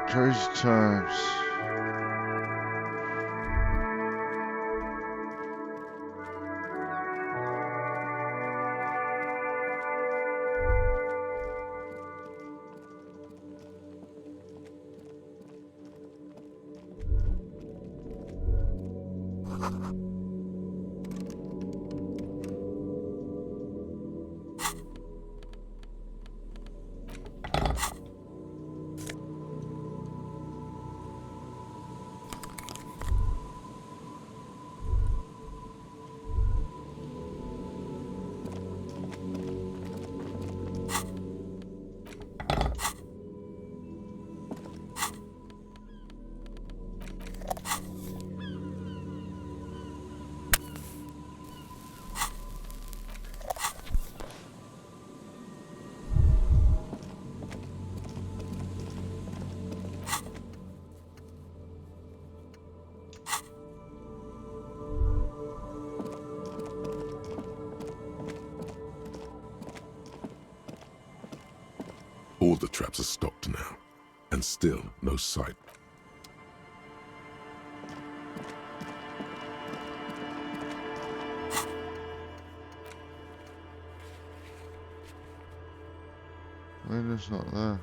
Crazy times. All the traps are stopped now, and still no sight. Window's not there.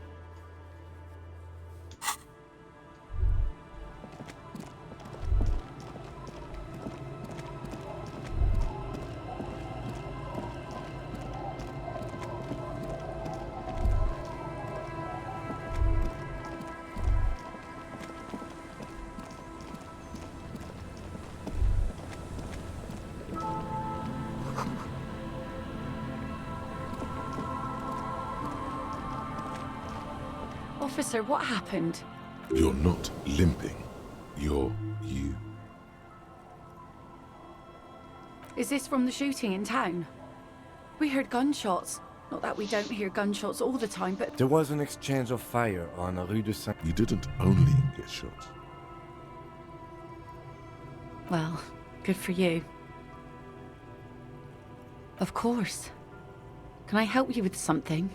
Officer, what happened? You're not limping. You're you. Is this from the shooting in town? We heard gunshots. Not that we don't hear gunshots all the time, but... There was an exchange of fire on Rue de Saint... You didn't only get shot. Well, good for you. Of course. Can I help you with something?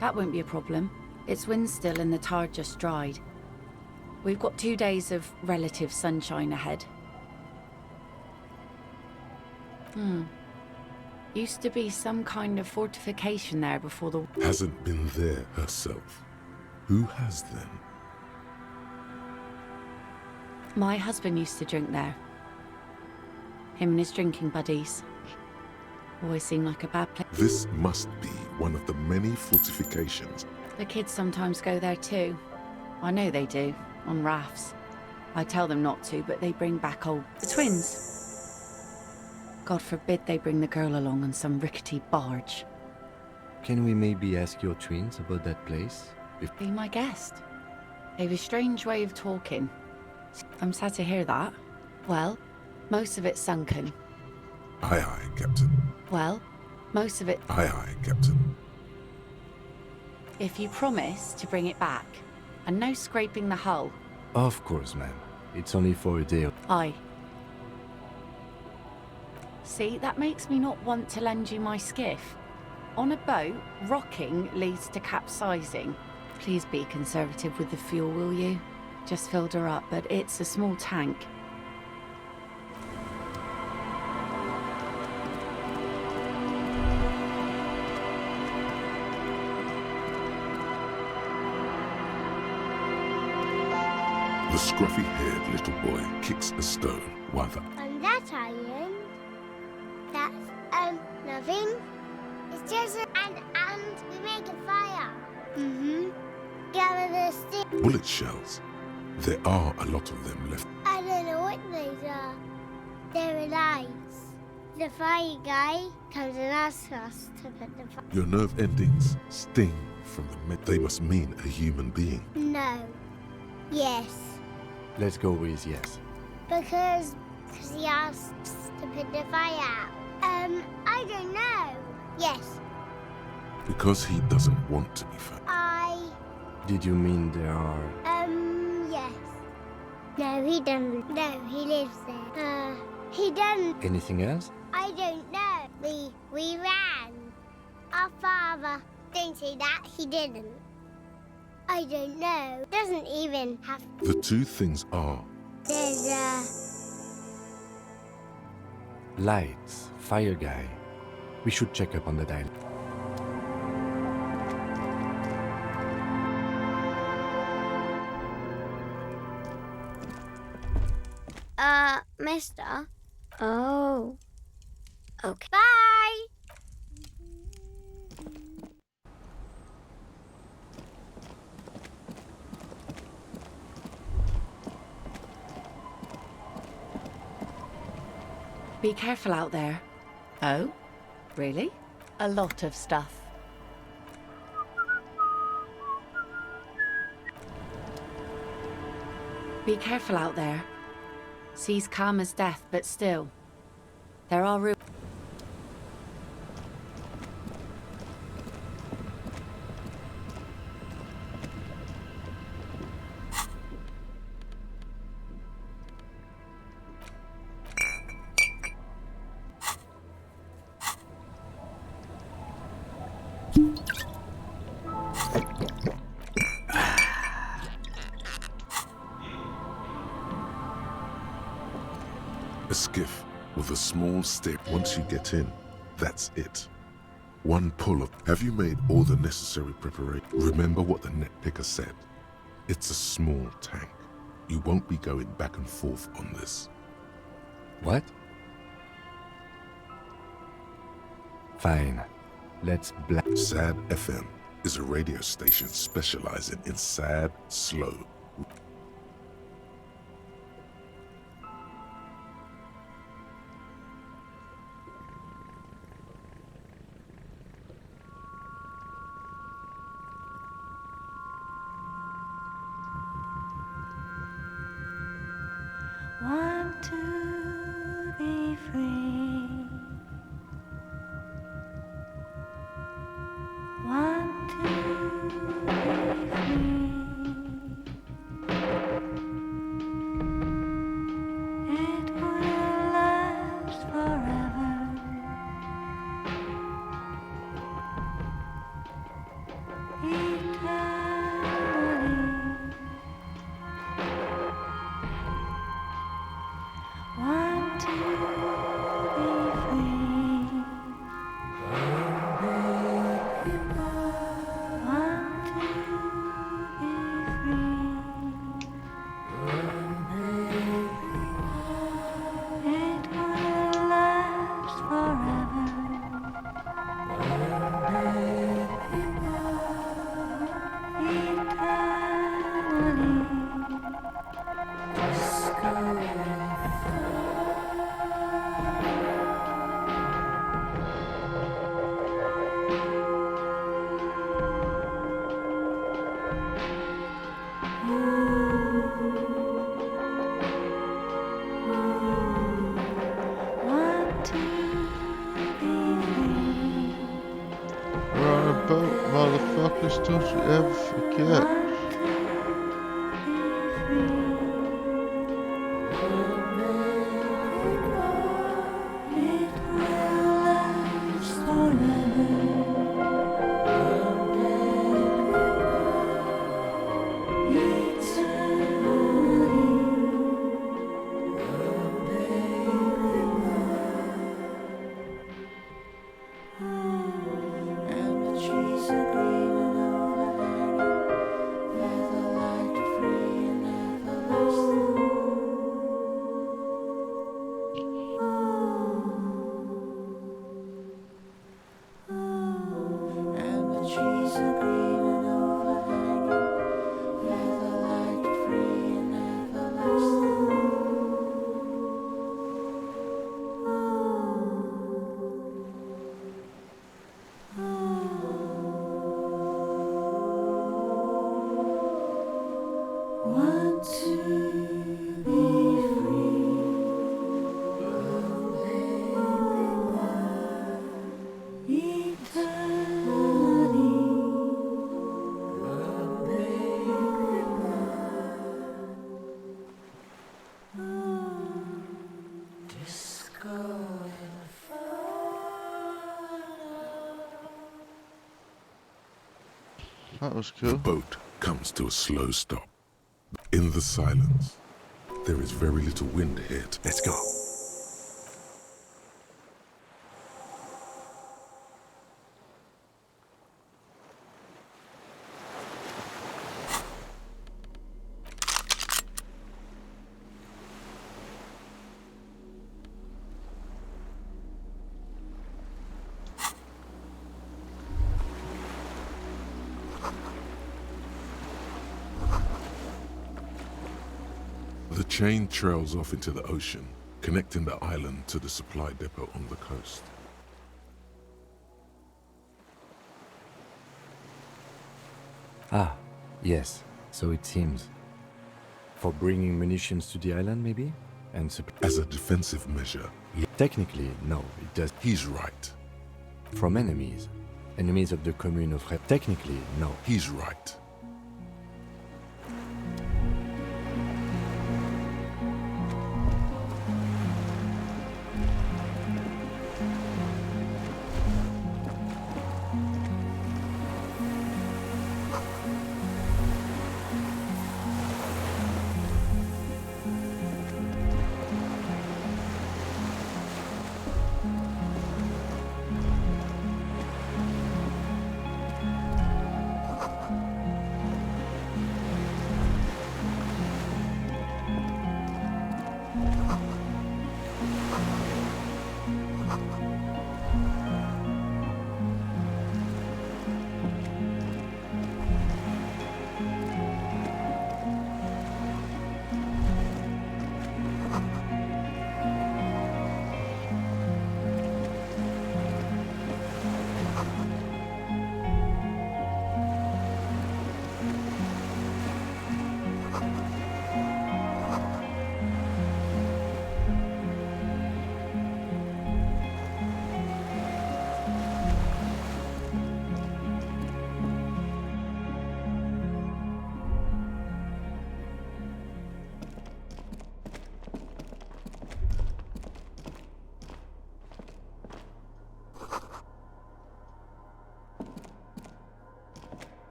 That won't be a problem. It's wind still and the tar just dried. We've got 2 days of relative sunshine ahead. Used to be some kind of fortification there before the... Hasn't been there herself. Who has then? My husband used to drink there. Him and his drinking buddies. Always seemed like a bad place. This must be one of the many fortifications. The kids sometimes go there too. I know they do, on rafts. I tell them not to, but they bring back the twins. God forbid they bring the girl along on some rickety barge. Can we maybe ask your twins about that place? Be my guest. They've a strange way of talking. I'm sad to hear that. Well, most of it's sunken. Aye, aye, Captain. Well, most of it... Aye, aye, Captain. If you promise to bring it back, and no scraping the hull. Of course, ma'am. It's only for a day. Aye. See, that makes me not want to lend you my skiff. On a boat, rocking leads to capsizing. Please be conservative with the fuel, will you? Just filled her up, but it's a small tank. The scruffy-haired little boy kicks a stone while the... On that island, that's, nothing. It's just and we make a fire. Gather the sticks. bullet shells. There are a lot of them left. I don't know what those are. They're alive. The fire guy comes and asks us to put the fire. Your nerve endings sting from the they must mean a human being. No. Yes. Let's go with yes. Because he asked to put the fire out. I don't know. Yes. Because he doesn't want to be found. Did you mean there are... Yes. No, he doesn't. No, he lives there. He doesn't. Anything else? I don't know. We ran. Our father. Don't say that, he didn't. I don't know. Doesn't even have... The two things are There's Lights, fire guy. We should check up on the dial. mister? Oh. Okay. Bye! Be careful out there. Oh? Really? A lot of stuff. Be careful out there. Sea's calm as death, but still. There are ruins. a skiff with a small step. Once you get in, that's it. One pull of... Have you made all the necessary preparation? Remember what the net picker said. It's a small tank. You won't be going back and forth on this. What? Fine. Let's SAD FM is a radio station specializing in sad, slow. Want to be free. Want to be free. It will last forever. Eternally. Want to be free. Want to be free. It will last forever. Eternally. Want to be free. We're on a boat, motherfuckers, don't you ever forget. Want to be free. It will last forever. And the trees are green and overhanging, feather-light, free and everlasting. That was The cool. boat comes to a slow stop. In the silence, there is very little wind ahead. Let's go. The chain trails off into the ocean, connecting the island to the supply depot on the coast. Ah, yes, so it seems. For bringing munitions to the island, maybe? And As a defensive measure, technically, no, it does. he's right. From enemies. Enemies of the commune of technically, no. He's right.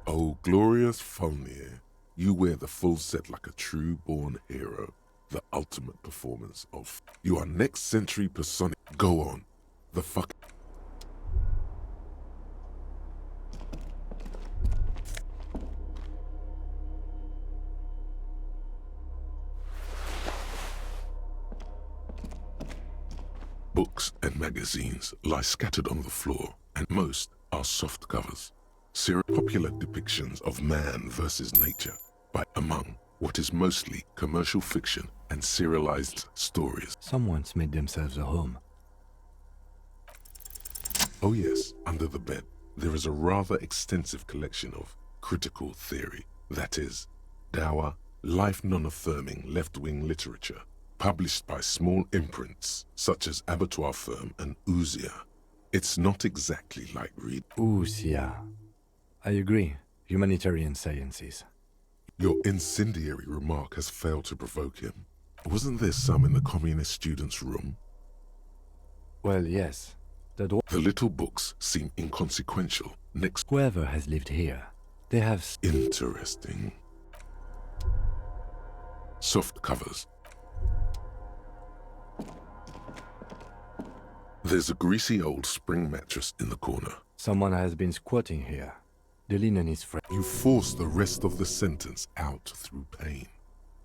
Oh, glorious Fulnir, you wear the full set like a true-born hero, the ultimate performance of... You are next century personic... Go on. The fuck... Books and magazines lie scattered on the floor, and most are soft covers. Popular depictions of man versus nature, by among what is mostly commercial fiction and serialized stories. Someone's made themselves a home. Oh yes, under the bed, there is a rather extensive collection of critical theory, that is, dour, life non-affirming left-wing literature, published by small imprints such as Abattoir Firm and Ouzia. It's not exactly like read. Yeah. I agree. Humanitarian sciences. Your incendiary remark has failed to provoke him. Wasn't there some in the communist students' room? Well, yes. The little books seem inconsequential. Next, Whoever has lived here, they have... interesting. Soft covers. There's a greasy old spring mattress in the corner. Someone has been squatting here. The linen is fresh. You force the rest of the sentence out through pain,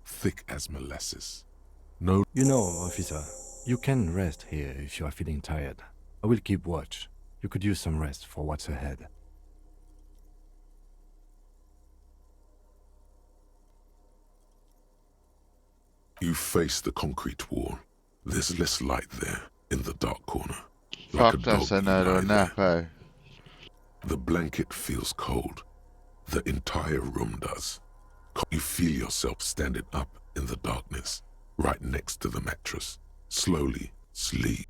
thick as molasses. No, You know, officer, you can rest here if you are feeling tired. I will keep watch. You could use some rest for what's ahead. You face the concrete wall. There's less light there, in the dark corner. Fuck, a that's dog, you another lie nap, there. eh? The blanket feels cold. The entire room does. You feel yourself standing up in the darkness, right next to the mattress. Slowly sleep.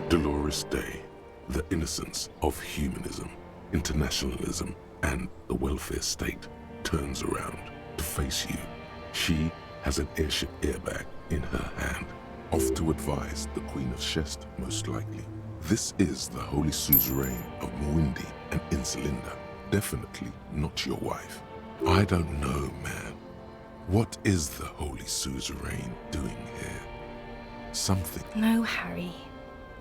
Dolores Day, the innocence of humanism, internationalism, and the welfare state turns around to face you. She has an airship airbag in her hand, off to advise the Queen of Shest, most likely. This is the Holy Suzerain of Muindi and Insulinda, definitely not your wife. I don't know, man. What is the Holy Suzerain doing here? Something. No, Harry.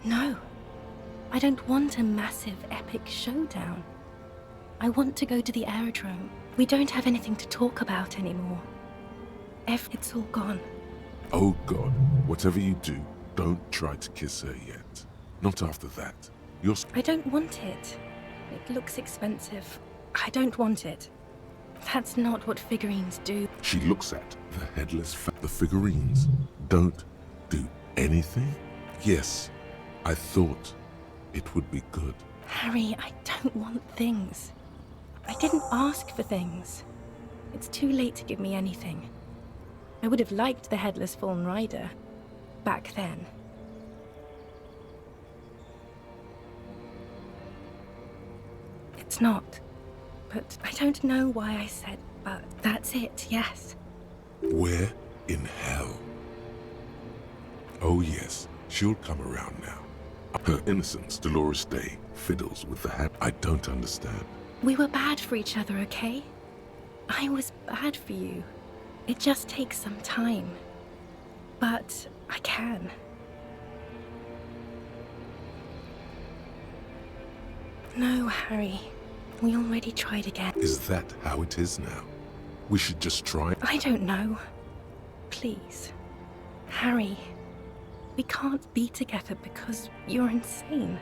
No. I don't want a massive, epic showdown. I want to go to the aerodrome. We don't have anything to talk about anymore. It's all gone. Oh God, whatever you do, don't try to kiss her yet. Not after that. I don't want it. It looks expensive. I don't want it. That's not what figurines do. She looks at the headless the figurines. Don't do anything? Yes, I thought it would be good. Harry, I don't want things. I didn't ask for things. It's too late to give me anything. I would have liked the headless fallen rider back then. It's not. But I don't know why I said, but that's it, yes. Where in hell? Oh yes, she'll come around now. Her innocence, Dolores Day, fiddles with the hat. I don't understand. We were bad for each other, okay? I was bad for you. It just takes some time. But I can. No, Harry. We already tried again. Is that how it is now? We should just try. I don't know. Please. Harry. We can't be together because you're insane.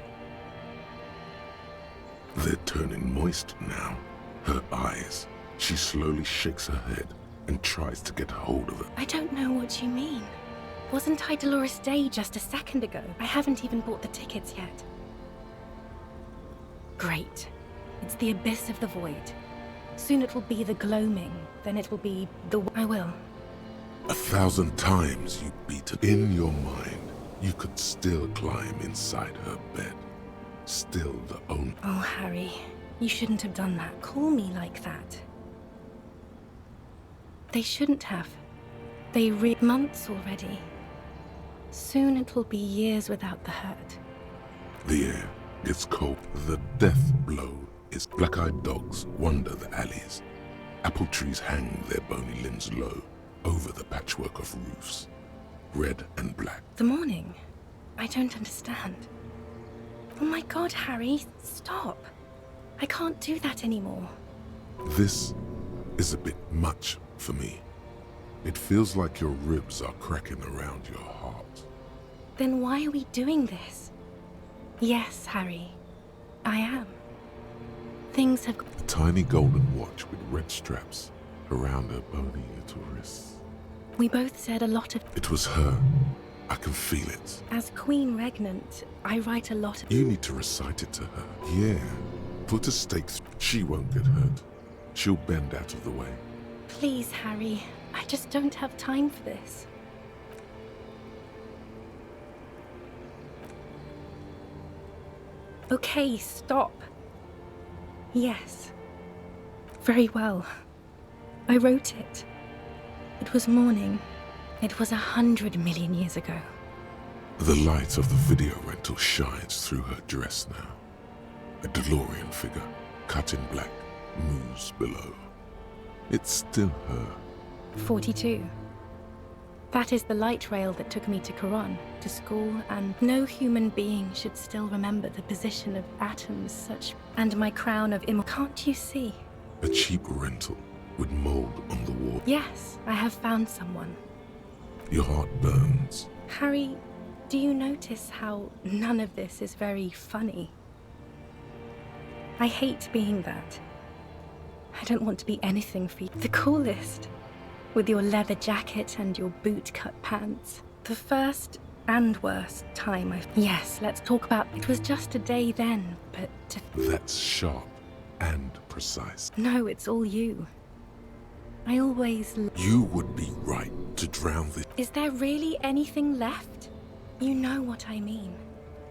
They're turning moist now. Her eyes. She slowly shakes her head and tries to get hold of it. I don't know what you mean. Wasn't I Dolores Day just a second ago? I haven't even bought the tickets yet. Great. It's the abyss of the void. Soon it will be the gloaming, then it will be the... I will. 1,000 times you beat it. In your mind, you could still climb inside her bed. Still the only... Oh, Harry, you shouldn't have done that. Call me like that. They shouldn't have. They months already. Soon it will be years without the hurt. The air gets cold. The death blow is black-eyed dogs wander the alleys. Apple trees hang their bony limbs low over the patchwork of roofs, red and black. The morning? I don't understand. Oh my God, Harry, stop. I can't do that anymore. This is a bit much for me. It feels like your ribs are cracking around your heart. Then why are we doing this? Yes, Harry, I am. Things have... A tiny golden watch with red straps around her bony little wrists. We both said a lot of... It was her. I can feel it. As Queen Regnant, I write a lot of... You need to recite it to her. Yeah. Put a stake through. She won't get hurt. She'll bend out of the way. Please, Harry, I just don't have time for this. Okay, stop. Yes. Very well. I wrote it. It was morning. It was 100 million years ago. The light of the video rental shines through her dress now. A DeLorean figure, cut in black, moves below. It's still her. 42. That is the light rail that took me to Quran, to school, and no human being should still remember the position of atoms such... And my crown of Can't you see? A cheap rental with mold on the wall. Yes, I have found someone. Your heart burns. Harry, do you notice how none of this is very funny? I hate being that. I don't want to be anything for you. The coolest. With your leather jacket and your boot-cut pants. The first and worst time I've... Yes, let's talk about... It was just a day then, but to... That's sharp and precise. No, it's all you. I always... You would be right to drown the... Is there really anything left? You know what I mean.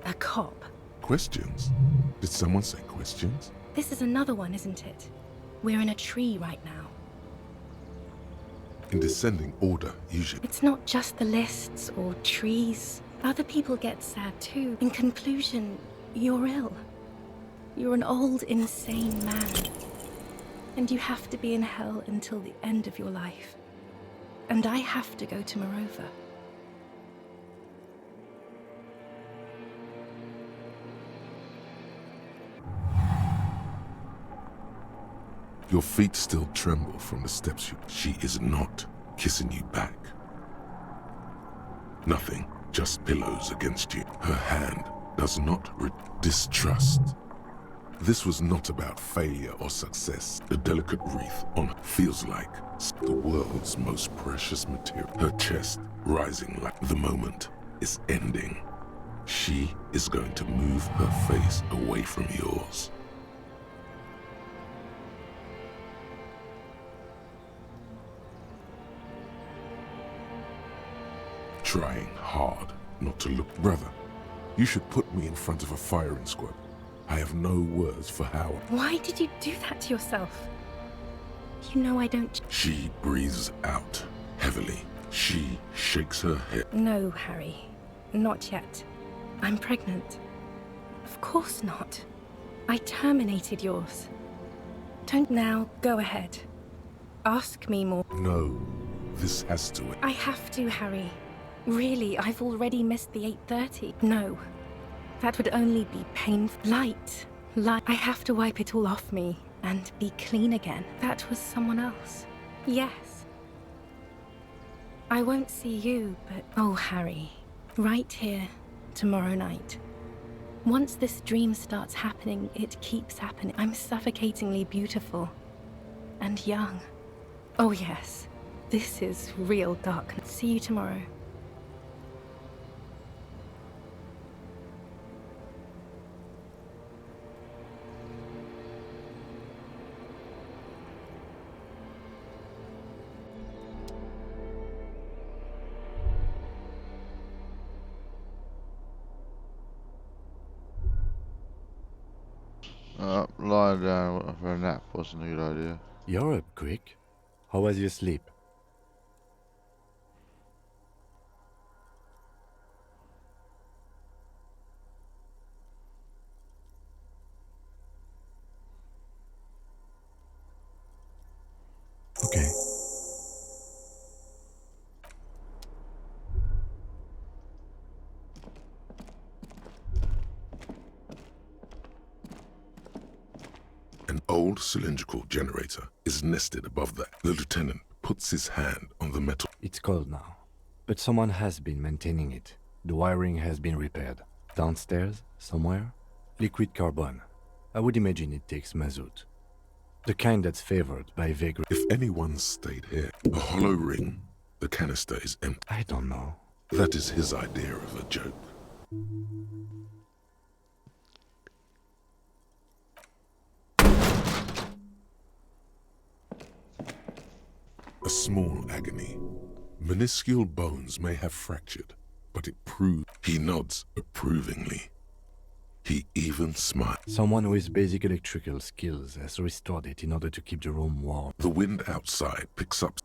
A cop. Questions? Did someone say questions? This is another one, isn't it? We're in a tree right now. In descending order, usually. It's not just the lists or trees. Other people get sad too. In conclusion, you're ill. You're an old, insane man. And you have to be in hell until the end of your life. And I have to go to Morova. Your feet still tremble from the steps you... She is not kissing you back. Nothing, just pillows against you. Her hand does not distrust. This was not about failure or success. The delicate wreath on her feels like the world's most precious material. Her chest rising like the moment is ending. She is going to move her face away from yours. Trying hard not to look. Brother, you should put me in front of a firing squad. I have no words for how... Why did you do that to yourself? You know I don't... She breathes out heavily. She shakes her head. No, Harry. Not yet. I'm pregnant. Of course not. I terminated yours. Don't now. Go ahead. Ask me more. No, this has to... I have to, Harry. Really, I've already missed the 8:30. No. That would only be painful. Light. I have to wipe it all off me and be clean again. That was someone else. Yes. I won't see you, but... Oh, Harry. Right here, tomorrow night. Once this dream starts happening, it keeps happening. I'm suffocatingly beautiful. And young. Oh, yes. This is real darkness. See you tomorrow. Lying down for a nap wasn't a good idea. You're up quick. How was your sleep? Okay. An old cylindrical generator is nested above that. The lieutenant puts his hand on the metal. It's cold now, but someone has been maintaining it. The wiring has been repaired. Downstairs, somewhere, liquid carbon. I would imagine it takes mazout. The kind that's favored by vagrants. If anyone stayed here, a hollow ring, the canister is empty. I don't know. That is his idea of a joke. A small agony. Minuscule bones may have fractured, but it proves. He nods approvingly. He even smiles. Someone with basic electrical skills has restored it in order to keep the room warm. The wind outside picks up.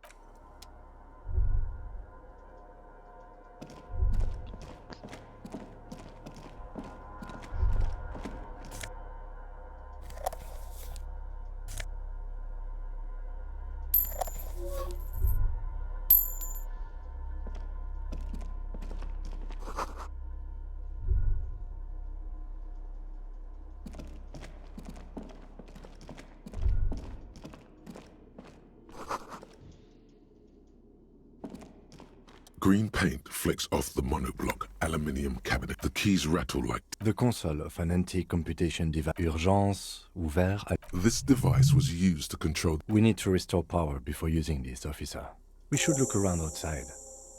Green paint flecks off the monoblock aluminium cabinet. The keys rattle like. The console of an anti-computation device. Urgence, ouvert. This device was used to control. We need to restore power before using this, officer. We should look around outside.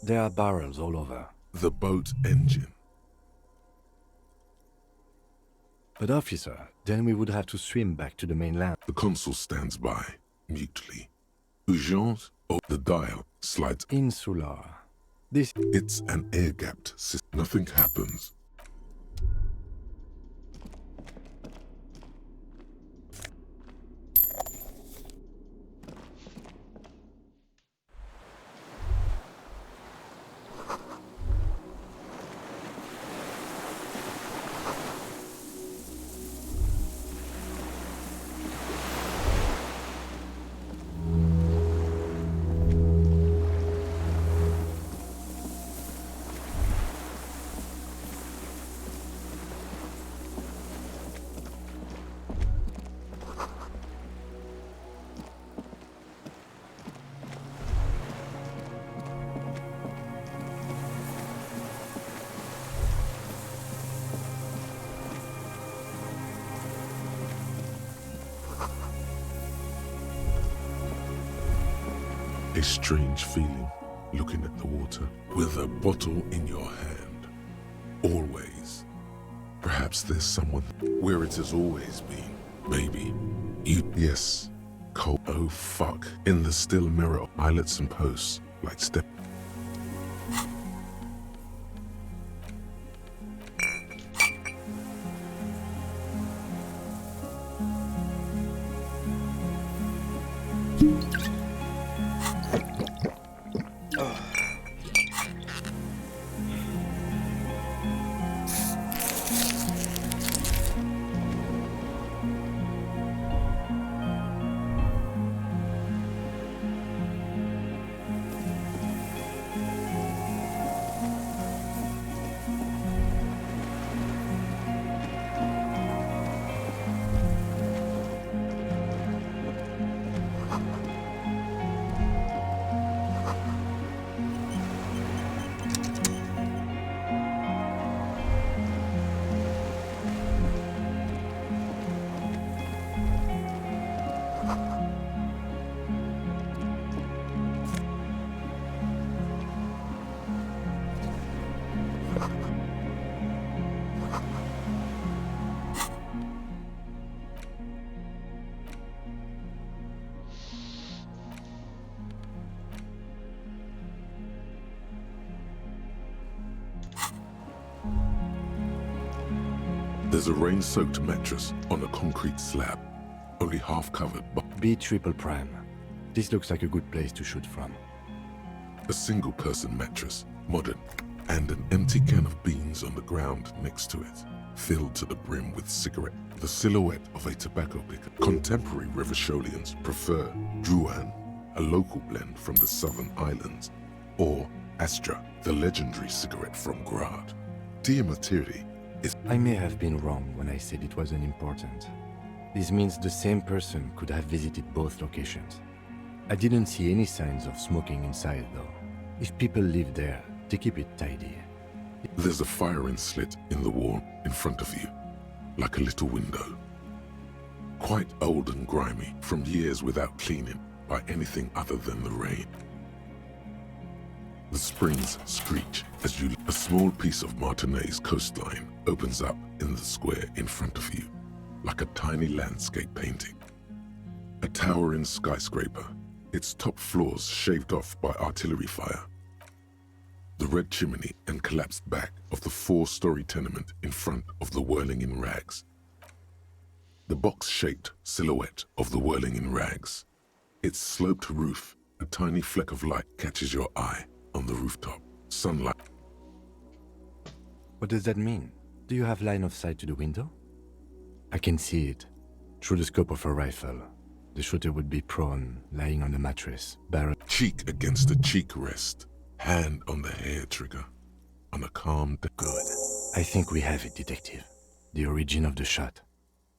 There are barrels all over. The boat engine. But officer, then we would have to swim back to the mainland. The consul stands by, mutely. Urgence, oh, the dial slides. Insular. This. It's an air-gapped system. Nothing happens. A strange feeling, looking at the water, with a bottle in your hand. Always. Perhaps there's someone where it has always been. Maybe. You. Yes. Cold. Oh fuck. In the still mirror of islets and posts, like step. There's a rain-soaked mattress on a concrete slab. only half covered by B triple prime. This looks like a good place to shoot from. a single-person mattress, modern, and an empty can of beans on the ground next to it, filled to the brim with cigarette. The silhouette of a tobacco picker. Contemporary Revacholians prefer Druan, a local blend from the southern islands, or Astra, the legendary cigarette from Grad. Diamatiri is I may have been wrong when I said it wasn't important. This means the same person could have visited both locations. I didn't see any signs of smoking inside though. If people live there, they keep it tidy. There's a firing slit in the wall in front of you, like a little window. Quite old and grimy from years without cleaning by anything other than the rain. The springs screech as you... A small piece of Martinez coastline opens up in the square in front of you, like a tiny landscape painting. A towering skyscraper, its top floors shaved off by artillery fire. The red chimney and collapsed back of the 4-story tenement in front of the whirling in rags. The box-shaped silhouette of the whirling in rags. Its sloped roof, a tiny fleck of light catches your eye on the rooftop. Sunlight. What does that mean? Do you have line of sight to the window? I can see it. Through the scope of a rifle. The shooter would be prone, lying on the mattress, barrel... Cheek against a cheek rest. Hand on the hair trigger. On a calm... Good. I think we have it, detective. The origin of the shot.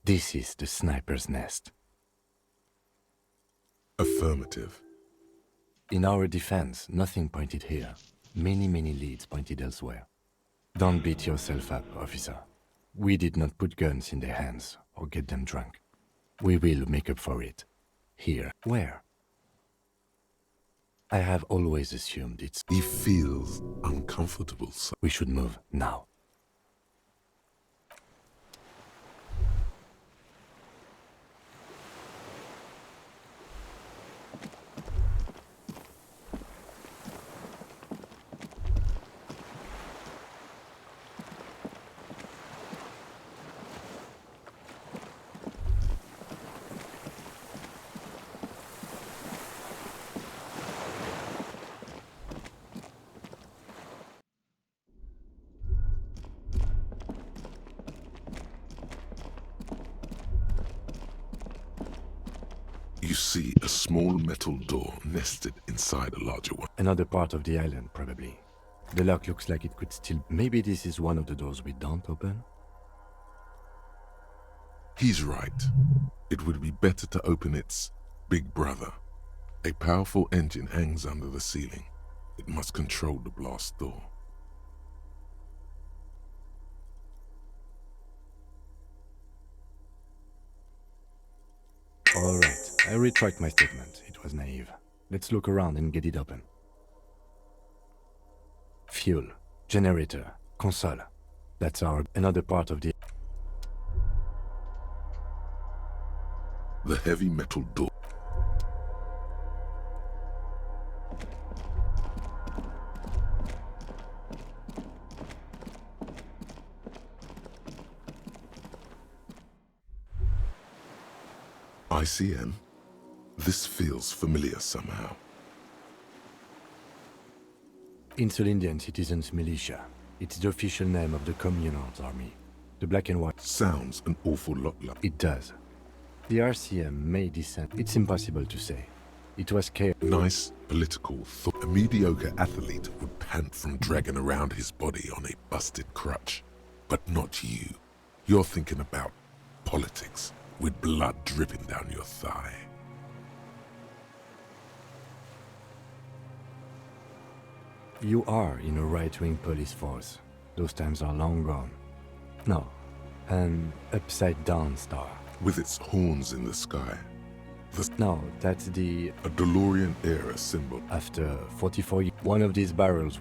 This is the sniper's nest. Affirmative. In our defense, nothing pointed here. Many leads pointed elsewhere. Don't beat yourself up, officer. We did not put guns in their hands or get them drunk. We will make up for it. Here. Where? I have always assumed it's... He feels uncomfortable. We should move now. You see a small metal door nested inside a larger one. Another part of the island, probably. The lock looks like it could still... Maybe this is one of the doors we don't open? He's right. It would be better to open its big brother. A powerful engine hangs under the ceiling. It must control the blast door. All right, I retract my statement. It was naive. Let's look around and get it open. Fuel, generator, console. That's another part of the... The heavy metal door. ICN? This feels familiar somehow. Insulindian Citizens Militia. It's the official name of the Communards Army. The black and white... Sounds an awful lot like... It does. The RCM may descend. It's impossible to say. It was chaos. Nice political thought. A mediocre athlete would pant from dragging around his body on a busted crutch. But not you. You're thinking about politics, with blood dripping down your thigh. You are in a right-wing police force. Those times are long gone. No, an upside-down star. With its horns in the sky. No, that's the... A DeLorean-era symbol. After 44 years, one of these barrels...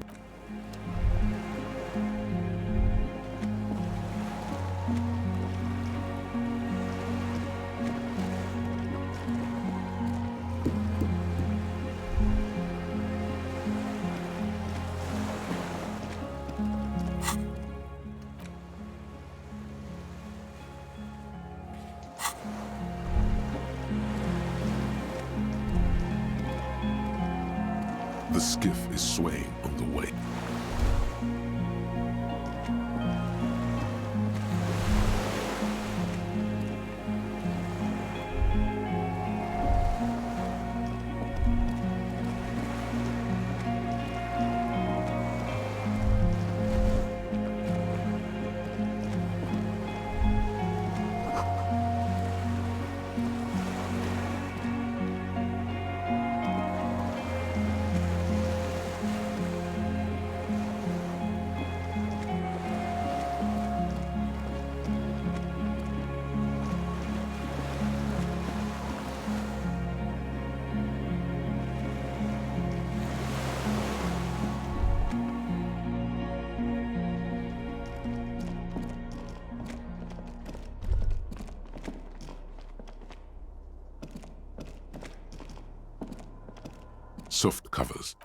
The skiff is swaying on the way. Soft covers.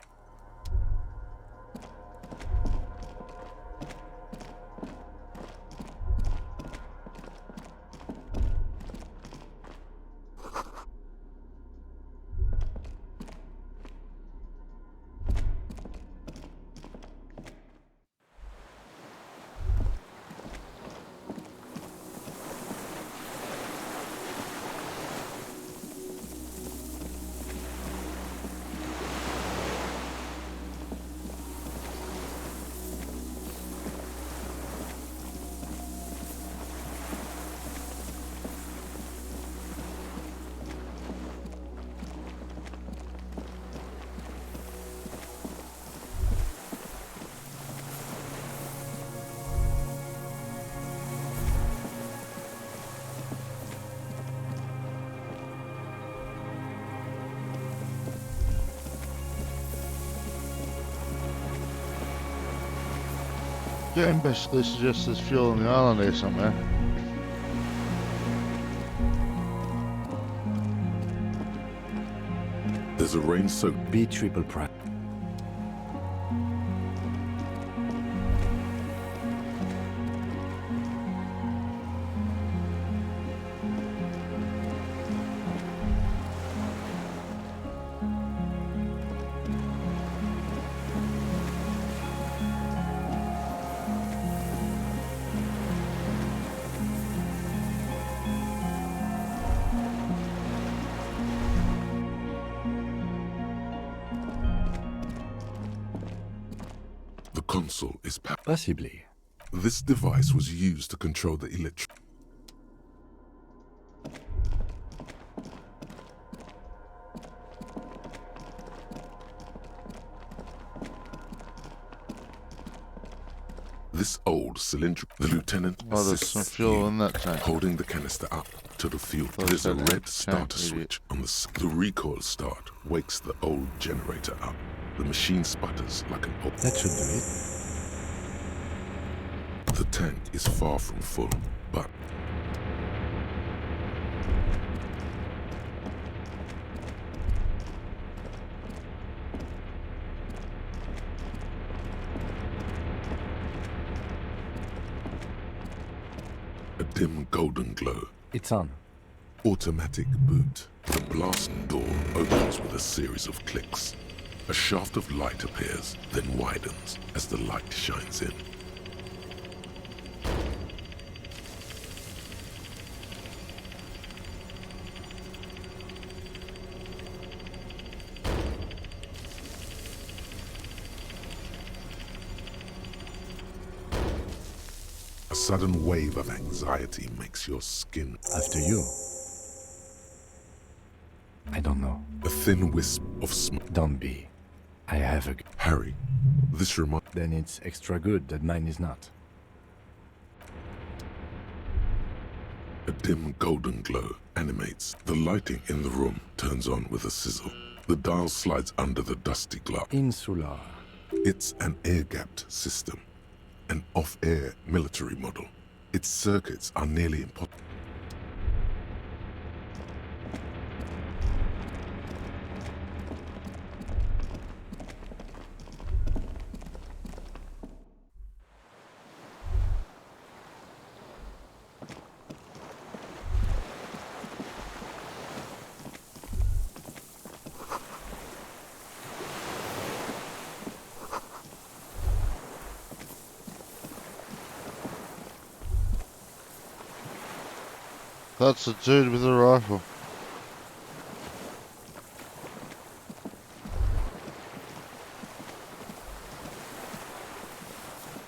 Getting basically suggests there's fuel on the island here somewhere. There's a rain-soaked B triple prime. The console is powered. Possibly. This device was used to control the electric. This old cylinder, the lieutenant Oh, there's some assists fuel you, in that tank. holding the canister up to the fuel. Oh, There's a it's red that starter tank, idiot. switch on the recoil start wakes the old generator up. The machine sputters like an old. That should do it. The tank is far from full, but a dim golden glow. It's on. Automatic boot. The blast door opens with a series of clicks. A shaft of light appears, then widens as the light shines in. A sudden wave of anxiety makes your skin. After you. I don't know. A thin wisp of smoke. Don't be. I have a... Harry, this reminds. Then it's extra good that mine is not. A dim golden glow animates. The lighting in the room turns on with a sizzle. The dial slides under the dusty glass. Insular. It's an air-gapped system, an off-air military model. Its circuits are nearly impossible. That's a dude with a rifle.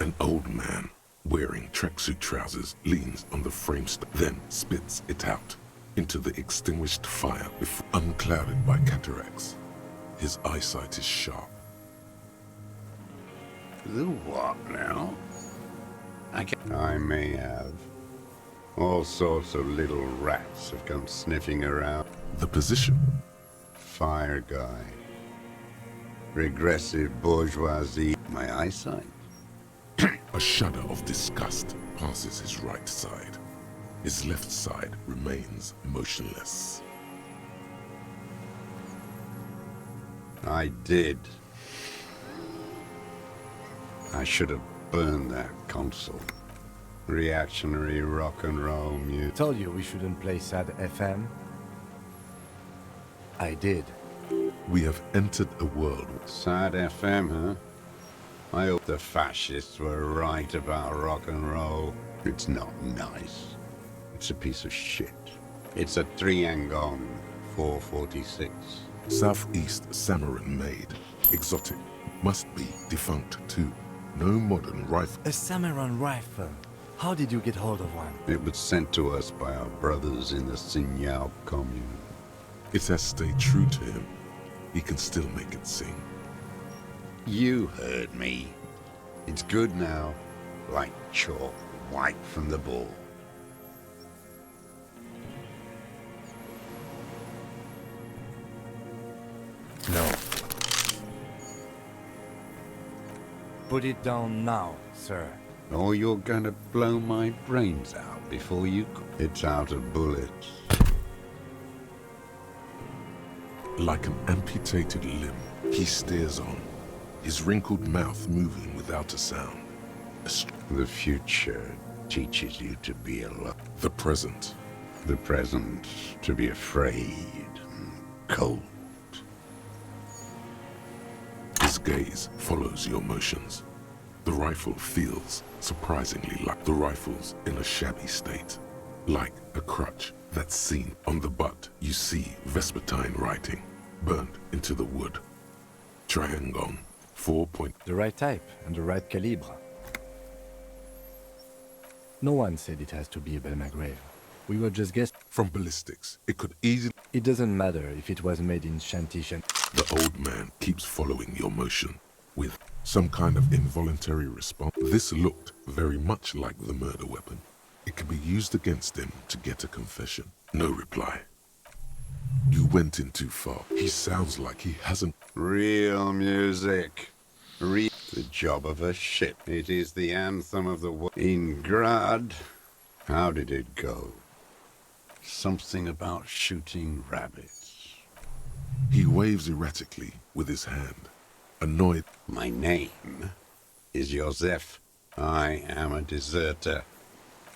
An old man wearing tracksuit trousers leans on the frame then spits it out into the extinguished fire unclouded by cataracts. His eyesight is sharp. The what now? I may have. All sorts of little rats have come sniffing around. The position. Fire guy. Regressive bourgeoisie. My eyesight. A shudder of disgust passes his right side. His left side remains motionless. I did. I should have burned that console. Reactionary rock and roll music. Told you we shouldn't play sad FM. I did. We have entered a world. Sad FM, huh? I hope the fascists were right about rock and roll. It's not nice. It's a piece of shit. It's a Triangon 446. Southeast Samaran made. Exotic. Must be defunct too. No modern rifle. A Samaran rifle. How did you get hold of one? It was sent to us by our brothers in the Signal commune. It has stayed true to him. He can still make it sing. You heard me. It's good now. Like chalk, white from the ball. No. Put it down now, sir. Or you're gonna blow my brains out before you... It's out of bullets. Like an amputated limb, he stares on, his wrinkled mouth moving without a sound. The future teaches you to be alone. The present. The present to be afraid and cold. His gaze follows your motions. The rifle feels surprisingly like the rifle's in a shabby state. Like a crutch that's seen on the butt. You see Vespertine writing, burned into the wood. Triangon, 4 point. The right type and the right calibre. No one said it has to be a Belmagrave. We were just guessing. From ballistics, it could easily... It doesn't matter if it was made in Shantishan. The old man keeps following your motion with some kind of involuntary response. This looked very much like the murder weapon. It could be used against him to get a confession. No reply. You went in too far. He sounds like he hasn't... Real music. The job of a ship. It is the anthem of the in Grad. How did it go? Something about shooting rabbits. He waves erratically with his hand, annoyed. My name is Joseph. I am a deserter.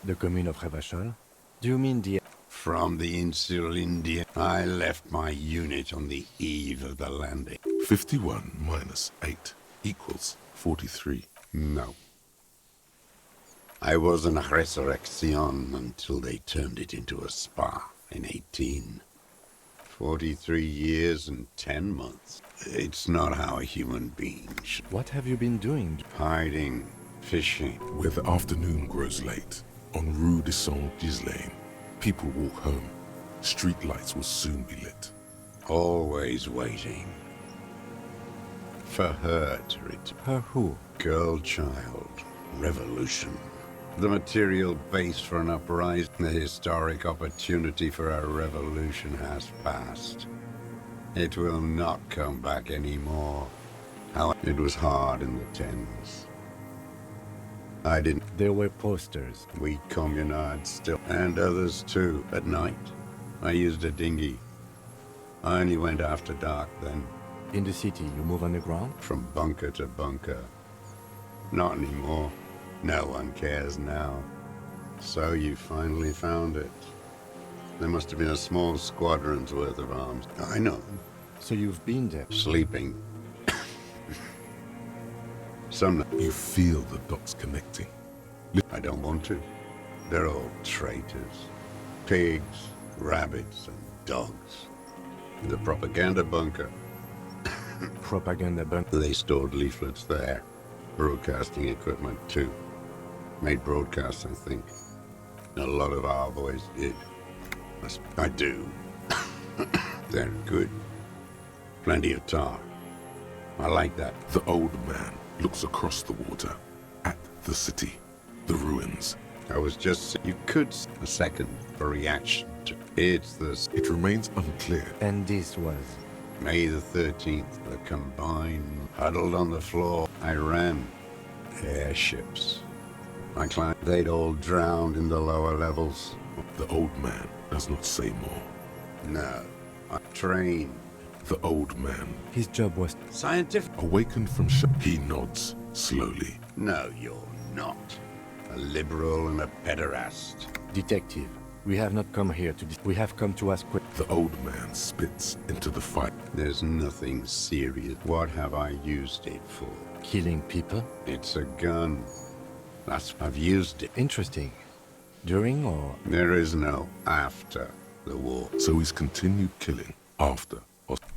The commune of Revachol? Do you mean the... From the Insulindian. I left my unit on the eve of the landing. 51 minus 8 equals 43. No. I was an resurrection until they turned it into a spa in 18. 43 years and 10 months. It's not how a human being should... What have you been doing? Hiding, fishing. Where the afternoon grows late, on Rue de Saint-Ghislain, people walk home. Street lights will soon be lit. Always waiting. For her to return. Her who? Girl child. Revolution. The material base for an uprising. The historic opportunity for a revolution has passed. It will not come back anymore. It was hard in the tens. I didn't... There were posters. We communards still, and others too, at night. I used a dinghy. I only went after dark then. In the city, you move underground? From bunker to bunker. Not anymore. No one cares now. So you finally found it. There must have been a small squadron's worth of arms. I know. So you've been there? Sleeping. Some... You feel the dots connecting. I don't want to. They're all traitors. pigs, rabbits, and dogs. The propaganda bunker. Propaganda bunker. They stored leaflets there. Broadcasting equipment, too. Made broadcasts, I think. A lot of our boys did. I do. They're good. Plenty of tar. I like that. The old man looks across the water at the city, the ruins. I was just... You could... A second for reaction to... It's this... It remains unclear. And this was... May the 13th, the combined huddled on the floor. I ran airships. I climbed. They'd all drowned in the lower levels. The old man does not say more. No, I trained. The old man, His job was... Scientific. awakened from shock, he nods slowly. No, you're not. A liberal and a pederast. Detective, we have not come here to... We have come to ask... The old man spits into the fire. There's nothing serious. What have I used it for? Killing people? It's a gun. I've used it. Interesting. During or... There is no after the war. So he's continued killing after.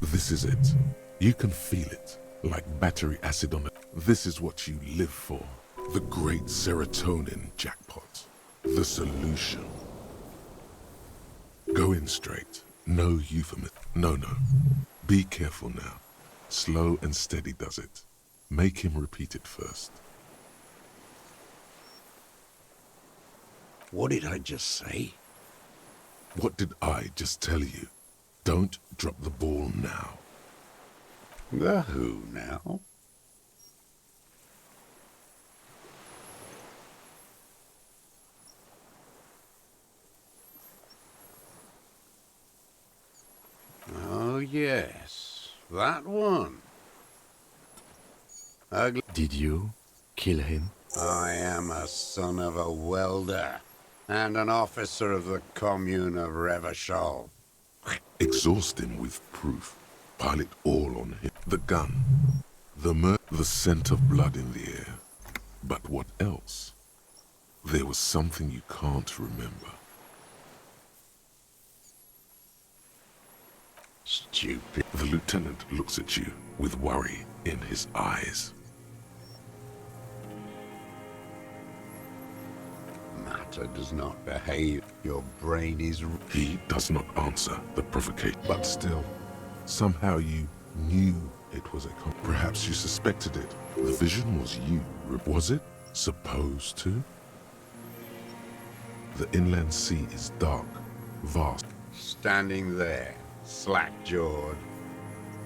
This is it. You can feel it, like battery acid on it. This is what you live for. The great serotonin jackpot. The solution. Go in straight. No euphemism. No. Be careful now. Slow and steady does it. Make him repeat it first. What did I just say? What did I just tell you? Don't drop the ball now. The who now? Oh, yes. That one. Ugly. Did you kill him? I am a son of a welder and an officer of the commune of Revachol. Exhaust him with proof. Pile it all on him. The gun. The scent of blood in the air. But what else? There was something you can't remember. Stupid. The lieutenant looks at you with worry in his eyes. Matter does not behave. Your brain is... He does not answer the provocation. But still, somehow you knew it was a perhaps you suspected it. The vision was you. Was it supposed to? The inland sea is dark, vast. Standing there, slack-jawed.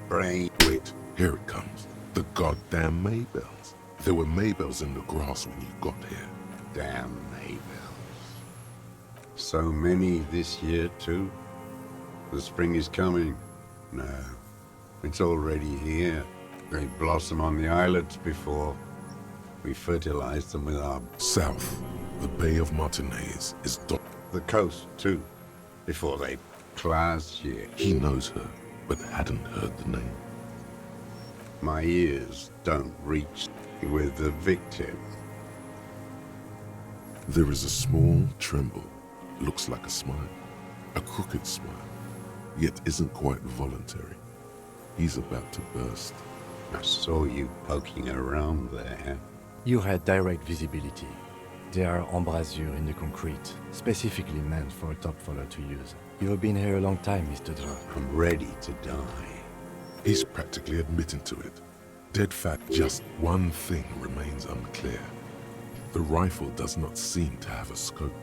Brain... Wait, here it comes. The goddamn Maybells. There were Maybells in the grass when you got here. Damn Maybells. So many this year, too. The spring is coming. No, it's already here. They blossom on the islets before we fertilize them with our... South, the Bay of Martinez is The coast, too, before they... Class year. He knows her, but hadn't heard the name. My ears don't reach with the victim. There is a small tremble. Looks like a smile. A crooked smile. Yet isn't quite voluntary. He's about to burst. I saw you poking around there. You had direct visibility. There are embrasures in the concrete, specifically meant for a top follower to use. You have been here a long time, Mr. Dra. I'm ready to die. He's practically admitting to it. Dead fat, just one thing remains unclear. The rifle does not seem to have a scope.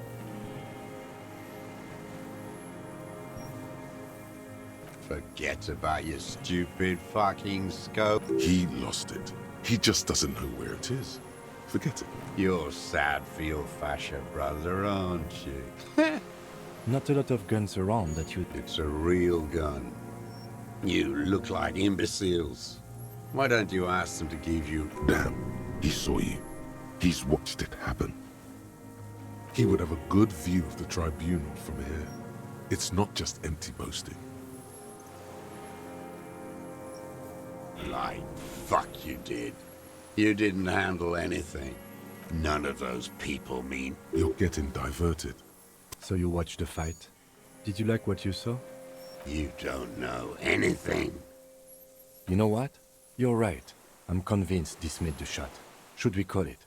Forget about your stupid fucking scope. He lost it. He just doesn't know where it is. Forget it. You're sad for your fascia brother, aren't you? Not a lot of guns around that you... It's a real gun. You look like imbeciles. Why don't you ask them to give you... Damn, he saw you. He's watched it happen. He would have a good view of the tribunal from here. It's not just empty boasting. Like fuck you did. You didn't handle anything. None of those people mean... You're getting diverted. So you watched the fight? Did you like what you saw? You don't know anything. You know what? You're right. I'm convinced this made the shot. Should we call it?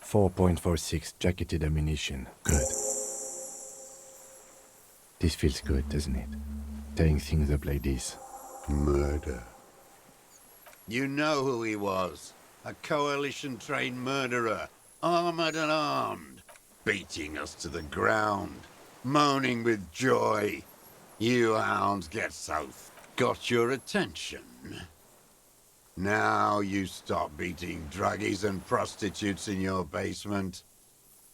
4.46 jacketed ammunition. Good. This feels good, doesn't it? Tearing things up like this. Murder. You know who he was. A coalition-trained murderer. Armored and armed. Beating us to the ground. Moaning with joy. You hounds get south. Got your attention. Now you stop beating druggies and prostitutes in your basement.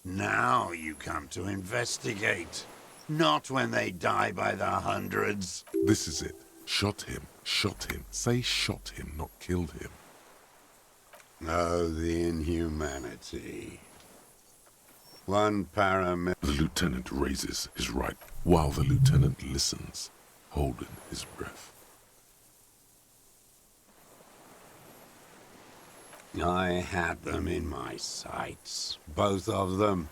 Now you come to investigate. Not when they die by the hundreds. This is it. Shot him. Shot him. Say shot him, not killed him. Oh, the inhumanity. One paramedic. The lieutenant raises his right while the lieutenant listens, holding his breath. I had them in my sights. Both of them.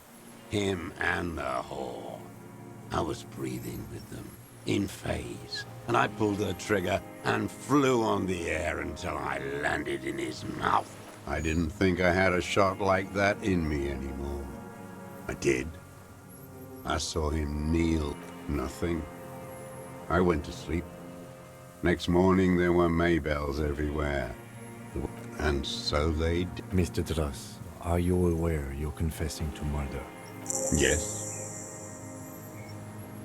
Him and the whore. I was breathing with them, in phase, and I pulled the trigger and flew on the air until I landed in his mouth. I didn't think I had a shot like that in me anymore. I did. I saw him kneel. Nothing. I went to sleep. Next morning there were Maybells everywhere. And so they did. Mr. Dross, are you aware you're confessing to murder? Yes.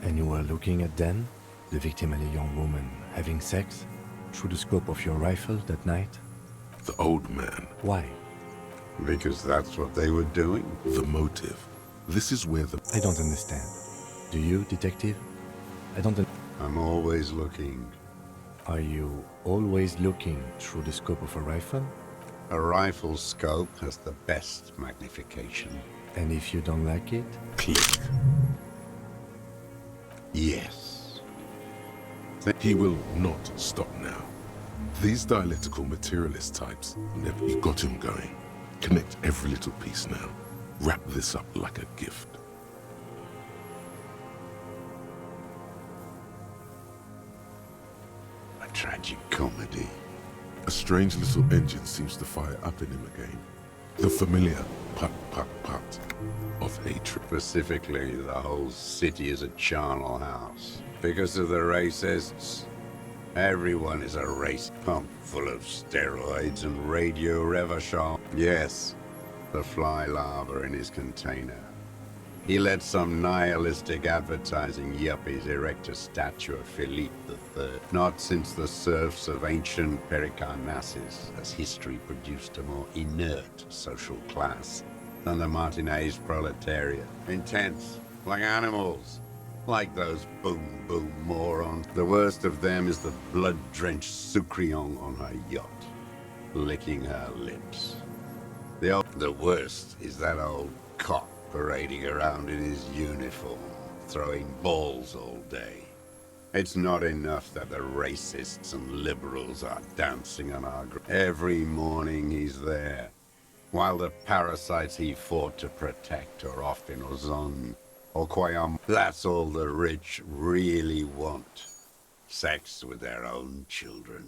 And you were looking at Dan, the victim and a young woman, having sex, through the scope of your rifle that night? The old man. Why? Because that's what they were doing. The motive. This is where the... I don't understand. Do you, detective? I don't... I'm always looking. Are you always looking through the scope of a rifle? A rifle scope has the best magnification. And if you don't like it? Click. Yes. He will not stop now. These dialectical materialist types, never... You got him going. Connect every little piece now. Wrap this up like a gift. A tragic comedy. A strange little engine seems to fire up in him again. The familiar put, put, put of hatred. Specifically, the whole city is a charnel house. Because of the racists, everyone is a race pump full of steroids and radio revachol. Yes, the fly larva in his container. He let some nihilistic advertising yuppies erect a statue of Philippe III. Not since the serfs of ancient Pericarnassus has history produced a more inert social class than the Martinez proletariat. Intense, like animals, like those boom-boom morons. The worst of them is the blood-drenched Sucrion on her yacht, licking her lips. The worst is that old cop parading around in his uniform, throwing balls all day. It's not enough that the racists and liberals are dancing on our Every morning he's there, while the parasites he fought to protect are off in Ozon or Quayam. That's all the rich really want. Sex with their own children.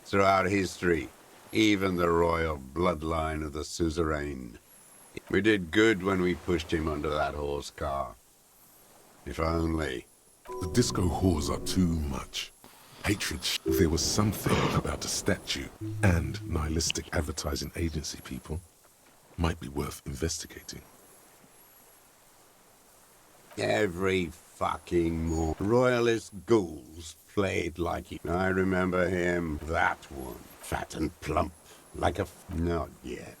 Throughout history, even the royal bloodline of the suzerain. We did good when we pushed him under that horse car. If only. The disco whores are too much. Hatred. There was something about a statue and nihilistic advertising agency people. Might be worth investigating. Every fucking more royalist ghouls played like he... I remember him, that one. Fat and plump, like a... Not yet.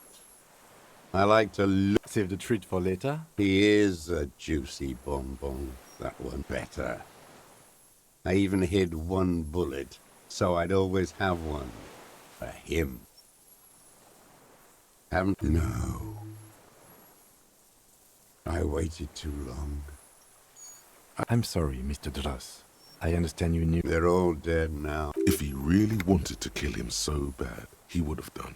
I like to look... Save the treat for later? He is a juicy bonbon, that one. Better. I even hid one bullet, so I'd always have one. For him. Haven't... No. I waited too long. I'm sorry, Mr. Dross. I understand you knew... They're all dead now. If he really wanted to kill him so bad, he would have done.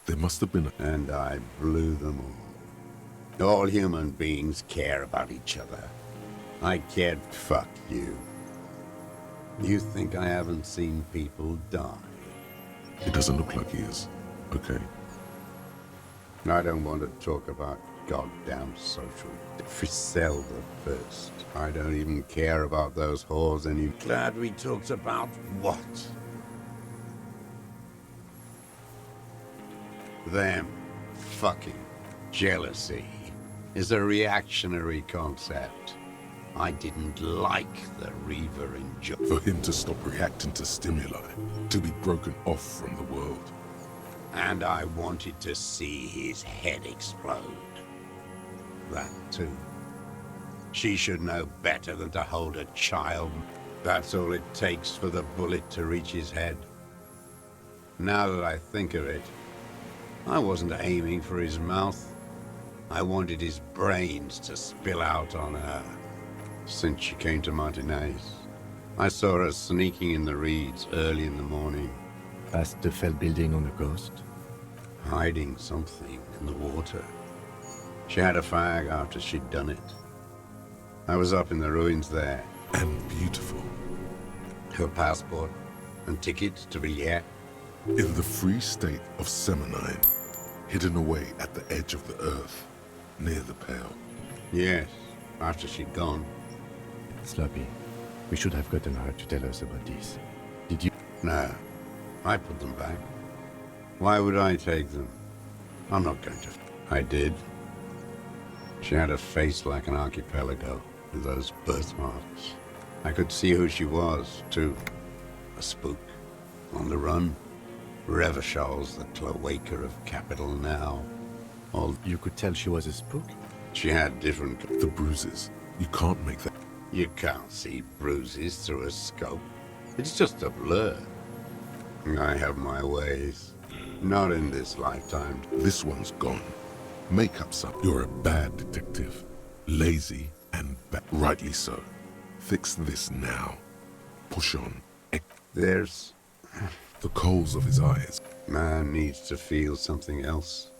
There must have been a... And I blew them all. All human beings care about each other. I cared. Fuck you. You think I haven't seen people die? It doesn't look like he is. Okay. I don't want to talk about goddamn social. Friselda first. I don't even care about those whores and you. Glad we talked about what? Them. Fucking. Jealousy is a reactionary concept. I didn't like the Reaver For him to stop reacting to stimuli, to be broken off from the world. And I wanted to see his head explode. That too. She should know better than to hold a child. That's all it takes for the bullet to reach his head. Now that I think of it, I wasn't aiming for his mouth. I wanted his brains to spill out on her. Since she came to Martinez, I saw her sneaking in the reeds early in the morning. Past the fell building on the coast? Hiding something in the water. She had a fag after she'd done it. I was up in the ruins there. And beautiful. Her passport and tickets to Villiers. In the free state of Seminine, hidden away at the edge of the earth, near the Pale. Yes, after she'd gone. Sloppy. We should have gotten her to tell us about this. Did you? No, I put them back. Why would I take them? I'm not going to. I did. She had a face like an archipelago, with those birthmarks. I could see who she was, too. A spook. On the run. Revachol's the cloaca of capital now. All You could tell she was a spook? she had different. The bruises. You can't make that. You can't see bruises through a scope. It's just a blur. I have my ways. Not in this lifetime. This one's gone. Makeup's up. You're a bad detective. Lazy and rightly so. Fix this now. Push on. There's... The coals of his eyes. Man needs to feel something else.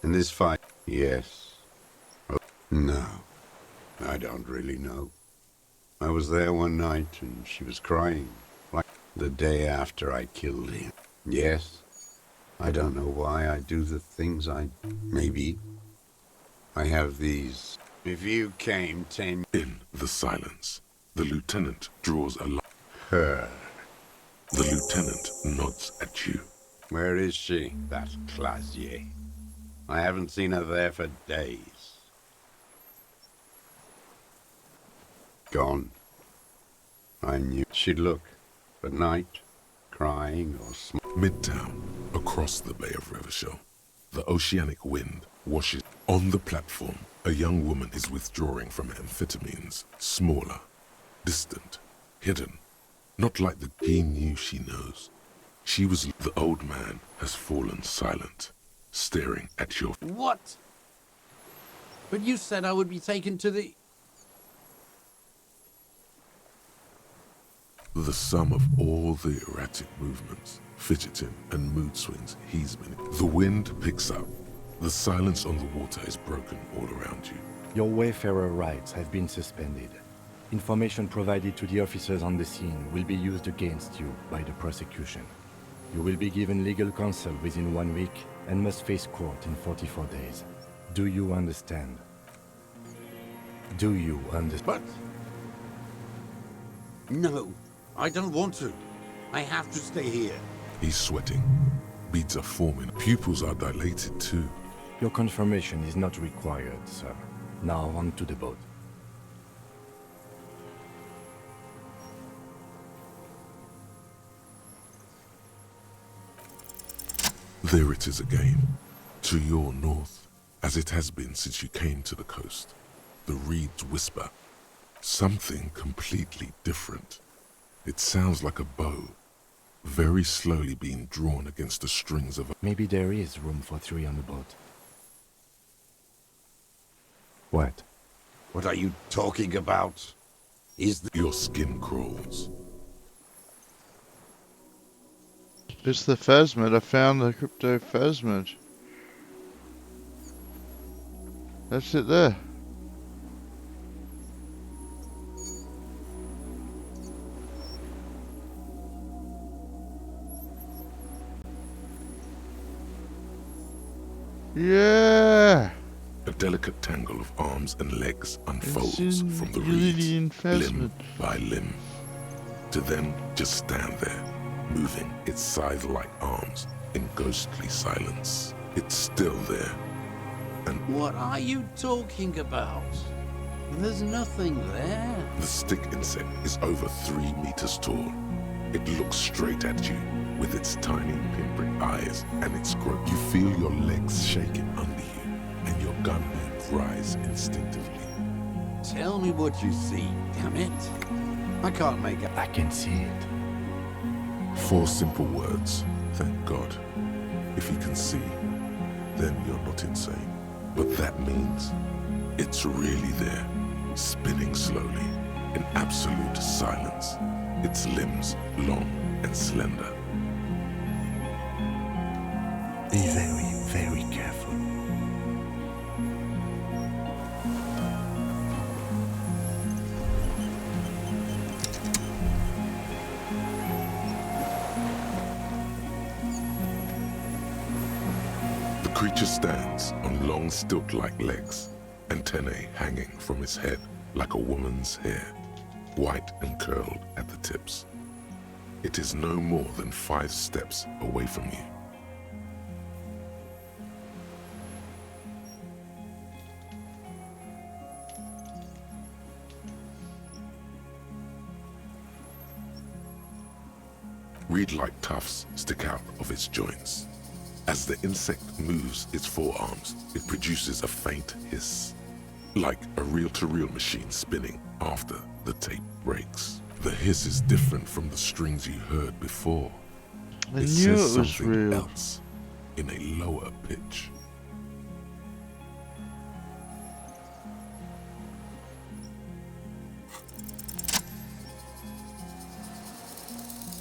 In this fight, yes. Oh, no. I don't really know. I was there one night and she was crying. Like the day after I killed him. Yes. I don't know why I do the things I... Maybe. I have these... If you came 10... In the silence, the lieutenant draws a line. Her. The lieutenant nods at you. Where is she? That Clasier. I haven't seen her there for days. Gone. I knew she'd look. At night, crying or Midtown, across the Bay of Revachol, the oceanic wind washes. On the platform, a young woman is withdrawing from amphetamines, smaller, distant, hidden. Not like the he knew she knows. She was. The old man has fallen silent, staring at your. What? But you said I would be taken to the... The sum of all the erratic movements, fidgeting, and mood swings he's been in. The wind picks up. The silence on the water is broken all around you. Your Wayfarer rights have been suspended. Information provided to the officers on the scene will be used against you by the prosecution. You will be given legal counsel within 1 week and must face court in 44 days. Do you understand? Do you understand? But... No, I don't want to. I have to stay here. He's sweating. Beads are forming. Pupils are dilated too. Your confirmation is not required, sir. Now on to the boat. There it is again, to your north, as it has been since you came to the coast. The reeds whisper, something completely different. It sounds like a bow, very slowly being drawn against the strings of a... Maybe there is room for 3 on the boat. What? What are you talking about? Your skin crawls. It's the Phasmid. I found the crypto Phasmid. That's it there. Yeah! A delicate tangle of arms and legs unfolds from the Insulindian reeds, Phasmid. limb by limb, to then just stand there, moving its scythe-like arms in ghostly silence. It's still there, and What are you talking about? There's nothing there. the stick insect is over 3 meters tall. It looks straight at you with its tiny pinprick eyes and its growth. You feel your legs shaking under you and your gun hands rise instinctively. Tell me what you see, damn it. I can't make it. I can see it. 4 simple words, thank God. If you can see, then you're not insane. But that means it's really there, spinning slowly, in absolute silence, its limbs long and slender. Be very, very careful. The creature stands on long stilt-like legs, antennae hanging from its head like a woman's hair, white and curled at the tips. It is no more than 5 steps away from you. Reed-like tufts stick out of its joints. As the insect moves its forearms, it produces a faint hiss, like a reel-to-reel machine spinning after the tape breaks. The hiss is different from the strings you heard before. I It knew says it was something real. else in a lower pitch.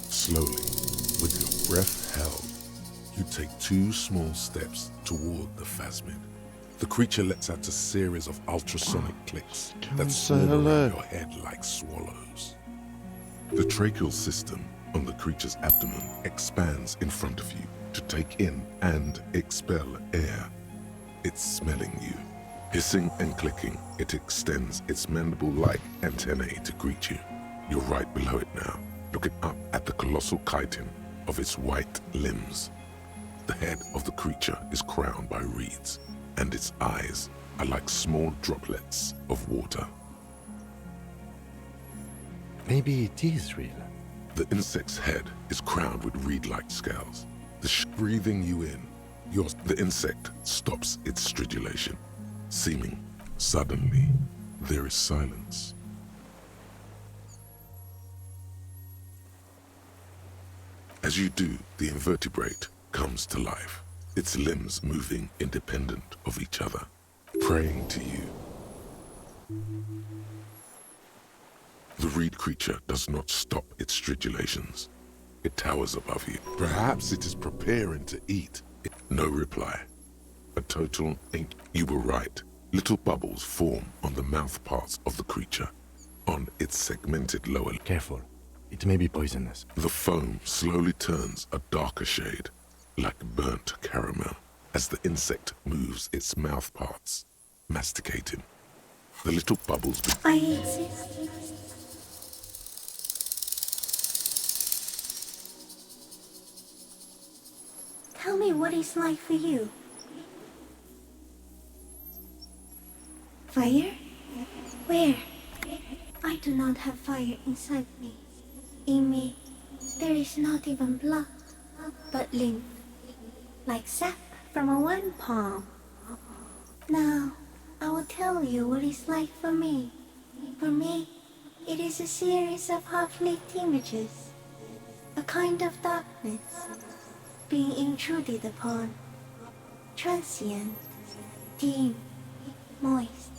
Slowly, with your breath held, you take 2 small steps toward the phasmid. The creature lets out a series of ultrasonic clicks Come that and say swarm hello. around your head like swallows. The tracheal system on the creature's abdomen expands in front of you to take in and expel air. It's smelling you. Hissing and clicking, it extends its mandible-like antennae to greet you. You're right below it now, looking up at the colossal chitin of its white limbs. The head of the creature is crowned by reeds, and its eyes are like small droplets of water. Maybe it is real. The insect's head is crowned with reed-like scales. Breathing you in, the insect stops its stridulation, seeming suddenly there is silence. As you do, the invertebrate comes to life, its limbs moving independent of each other, praying to you. The reed creature does not stop its stridulations. It towers above you. Perhaps it is preparing to eat. No reply. A total ain't. You were right. Little bubbles form on the mouth parts of the creature, on its segmented lower lip. Careful. It may be poisonous. The foam slowly turns a darker shade, like burnt caramel, as the insect moves its mouth parts, masticating. The little bubbles I exist. Tell me what it's like for you. Fire? Where? I do not have fire inside me. In me, there is not even blood, but lymph, like sap from a one palm. Now, I will tell you what it's like for me. For me, it is a series of half-lit images, a kind of darkness, being intruded upon, transient, dim, moist.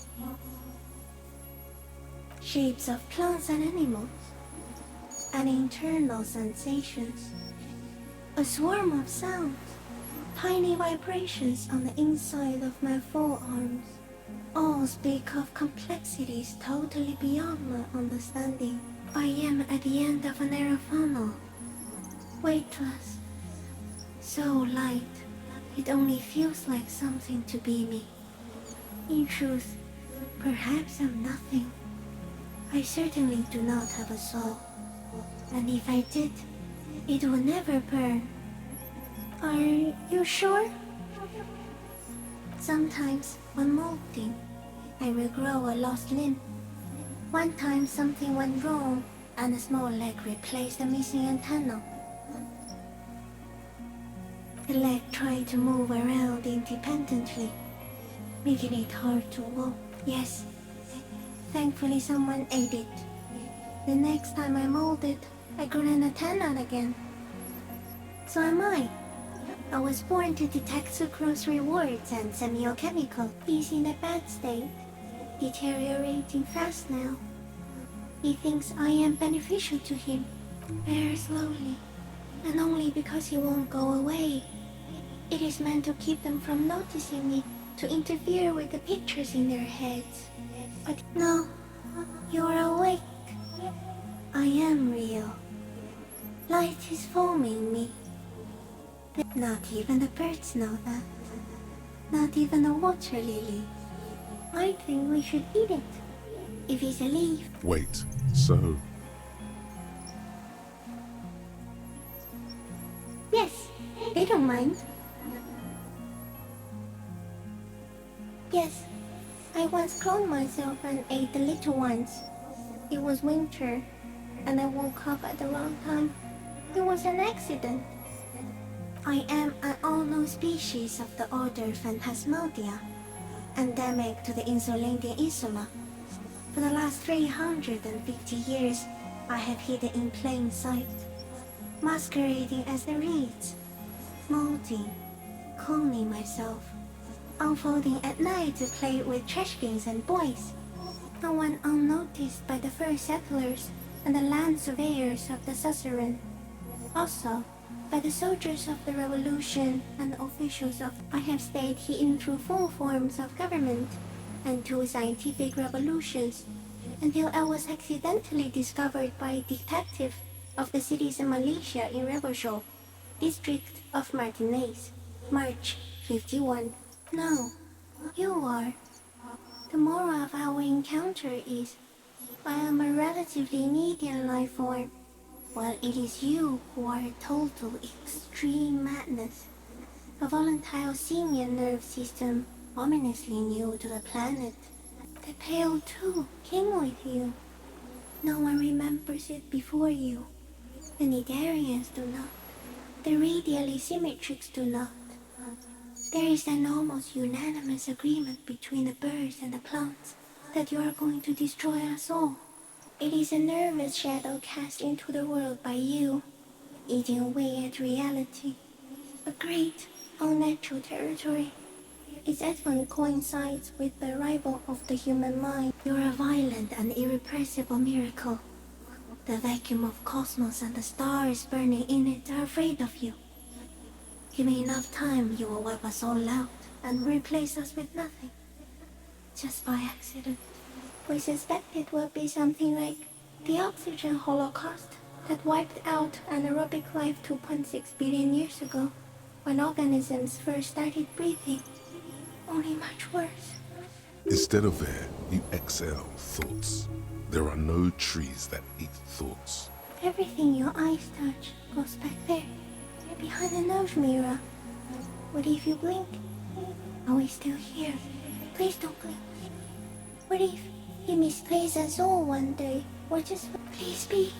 Shapes of plants and animals, and internal sensations. A swarm of sounds, tiny vibrations on the inside of my forearms, All speak of complexities totally beyond my understanding. I am at the end of a narrow funnel, weightless, so light, it only feels like something to be me. In truth, perhaps I'm nothing. I certainly do not have a soul, and if I did, it would never burn. Are you sure? Sometimes, when molting, I will grow a lost limb. One time something went wrong, and a small leg replaced the missing antenna. The leg tried to move around independently, making it hard to walk. Yes, thankfully someone ate it. The next time I molded, I grew an antenna again. So am I. I was born to detect sucrose rewards and semiochemical. He's in a bad state, deteriorating fast now. He thinks I am beneficial to him, very slowly, and only because he won't go away. It is meant to keep them from noticing me, to interfere with the pictures in their heads. But no, you're awake. I am real. Light is forming me. Not even the birds know that. Not even a water lily. I think we should eat it. If it's a leaf. Wait, so Yes, they don't mind. Yes, I once cloned myself and ate the little ones. It was winter, and I woke up at the wrong time. It was an accident. I am an unknown species of the order Phantasmodia, endemic to the Insulindian Insula. For the last 350 years, I have hidden in plain sight, masquerading as the reeds, molting, cloning myself, unfolding at night to play with trash bins and boys. No one unnoticed by the first settlers and the land surveyors of the suzerain. Also, by the soldiers of the revolution and officials of I have stayed hidden through 4 forms of government and 2 scientific revolutions until I was accidentally discovered by a detective of the citizen militia in Rebelshop, district of Martinez, March 51. No, you are. The moral of our encounter is, I am a relatively medium life form, while it is you who are a total extreme madness. A volatile simian nerve system ominously new to the planet. The Pale too came with you. No one remembers it before you. The Nidarians do not. The radially symmetrics do not. There is an almost unanimous agreement between the birds and the plants that you are going to destroy us all. It is a nervous shadow cast into the world by you, eating away at reality. A great, unnatural territory. Its advent coincides with the arrival of the human mind. You're a violent and irrepressible miracle. The vacuum of cosmos and the stars burning in it are afraid of you. Give me enough time, you will wipe us all out and replace us with nothing. Just by accident. We suspect it will be something like the oxygen holocaust that wiped out anaerobic life 2.6 billion years ago, when organisms first started breathing. Only much worse. instead of air, you exhale thoughts. There are no trees that eat thoughts. Everything your eyes touch goes back there, behind the nose mirror. What if you blink? Are we still here? Please don't blink. What if he misplaces us all one day, or just please be?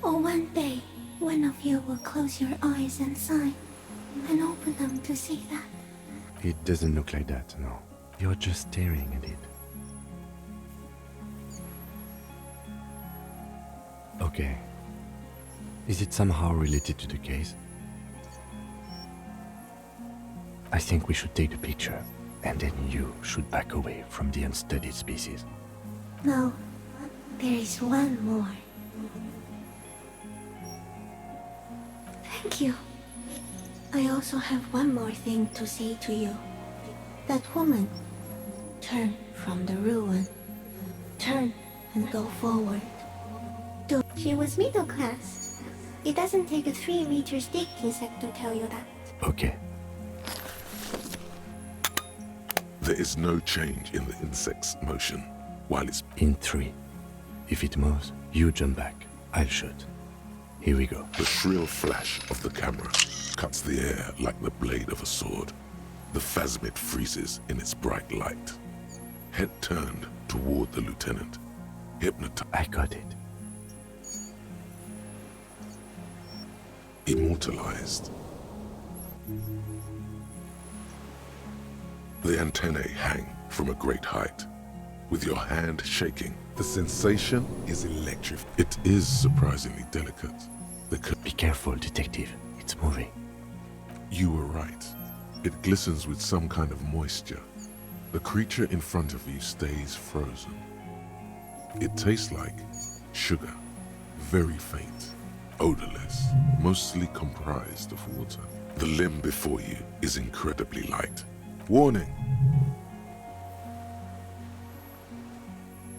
Or one day, one of you will close your eyes and sigh, and open them to see that. It doesn't look like that, no. You're just staring at it. Okay. Is it somehow related to the case? I think we should take the picture, and then you should back away from the unstudied species. No, there is one more. Thank you. I also have one more thing to say to you. That woman, Turn from the ruin. Turn and go forward. She was middle class. It doesn't take a 3-meter stick insect to tell you that. Okay. There is no change in the insect's motion while it's... In 3. If it moves, you jump back. I'll shoot. Here we go. The shrill flash of the camera cuts the air like the blade of a sword. The Phasmid freezes in its bright light. Head turned toward the lieutenant. Hypnotized. I got it. Immortalized. The antennae hang from a great height. With your hand shaking, the sensation is electric. It is surprisingly delicate. Be careful, detective. It's moving. You were right. It glistens with some kind of moisture. The creature in front of you stays frozen. It tastes like sugar, very faint, odorless, mostly comprised of water. The limb before you is incredibly light. Warning!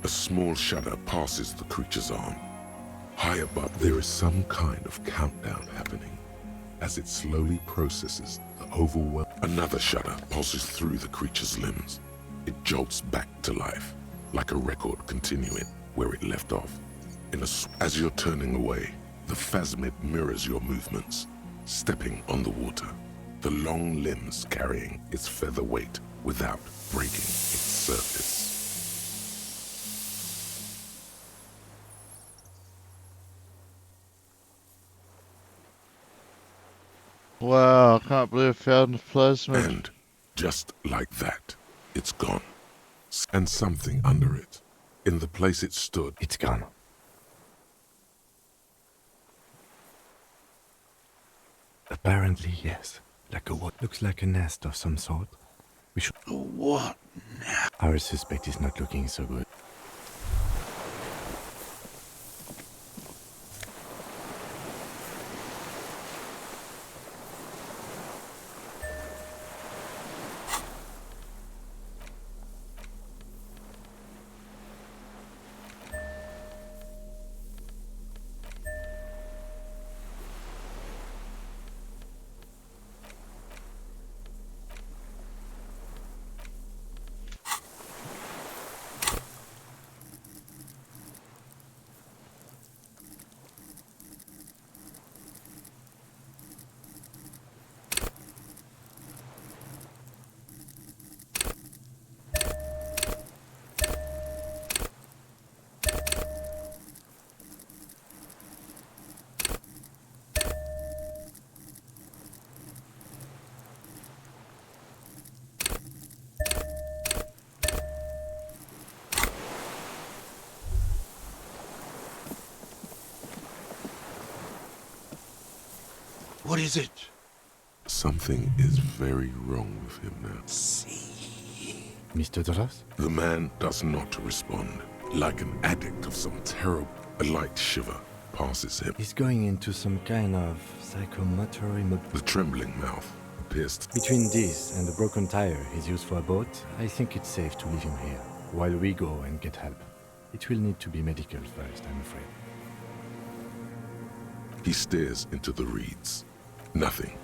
A small shudder passes the creature's arm. High above, there is some kind of countdown happening as it slowly processes the overwhelm. Another shudder pulses through the creature's limbs. It jolts back to life, like a record continuing where it left off. As you're turning away, the Phasmid mirrors your movements, stepping on the water, the long limbs carrying its feather weight without breaking its surface. Wow, I can't believe I found the plasmid. And just like that, it's gone. And something under it, in the place it stood. It's gone. Apparently, yes. Like a what? Looks like a nest of some sort. We should... What? Our suspect is not looking so good. What is it? Something is very wrong with him now. See. Mr. Dross? The man does not respond. Like an addict of some terrible... A light shiver passes him. He's going into some kind of psychomotor The trembling mouth appears to... Between this and the broken tire he's used for a boat, I think it's safe to leave him here, while we go and get help. It will need to be medical first, I'm afraid. He stares into the reeds. Nothing.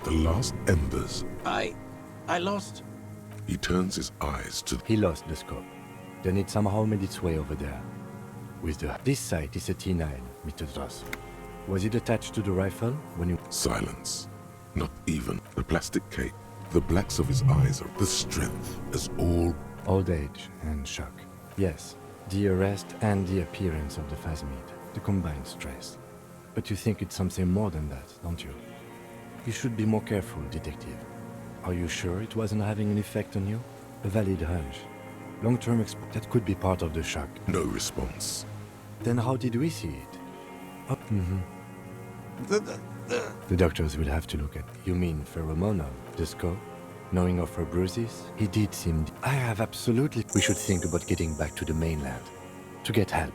The last embers. I lost. He turns his eyes to... He lost the scope. Then it somehow made its way over there. With the... This sight is a T9, Mr. Dross. Was it attached to the rifle when you... Silence. Not even the plastic cape. The blacks of his eyes are the strength as all... Old age and shock. Yes, the arrest and the appearance of the Phasmid. The combined stress. But you think it's something more than that, don't you? You should be more careful, detective. Are you sure it wasn't having an effect on you? A valid hunch. Long-term that could be part of the shock. No response. Then how did we see it? Oh, The doctors will have to look at... You mean pheromonal? The scope? Knowing of her bruises? He did seem... I have absolutely... We should think about getting back to the mainland. To get help.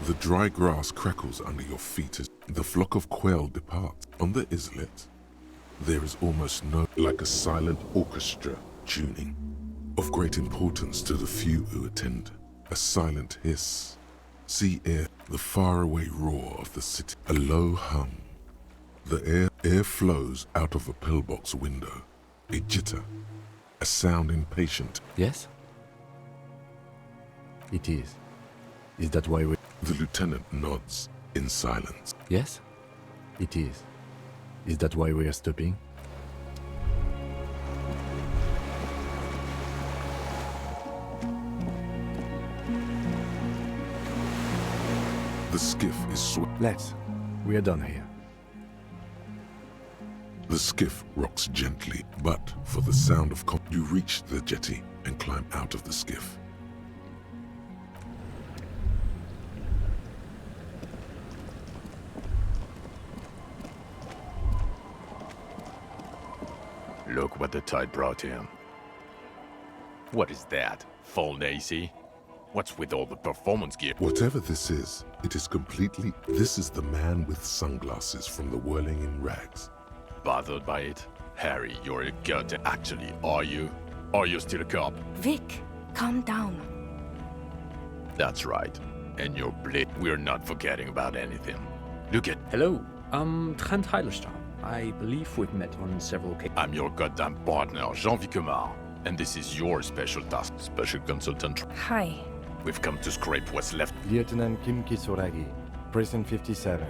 The dry grass crackles under your feet as the flock of quail departs. On the islet, there is almost no, like a silent orchestra tuning, of great importance to the few who attend. A silent hiss, sea air, the faraway roar of the city, a low hum. The air flows out of a pillbox window, a jitter, a sound impatient. Yes? It is. Is that why we... The lieutenant nods in silence. Yes? It is. Is that why we are stopping? The skiff is Let's. We are done here. The skiff rocks gently, but for the sound of you reach the jetty and climb out of the skiff. Look what the tide brought him. What is that? Full AC? What's with all the performance gear? Whatever this is, it is completely... This is the man with sunglasses from the whirling in rags. Bothered by it? Harry, you're a gut. Actually, are you? Are you still a cop? Vic, calm down. That's right. And you're we're not forgetting about anything. Look at... Hello, I'm Trent Heilerstein. I believe we've met on several occasions. I'm your goddamn partner, Jean-Vic Comar. And this is your special task, special consultant. Hi. We've come to scrape what's left. Lieutenant Kim Kisuragi, Prison 57.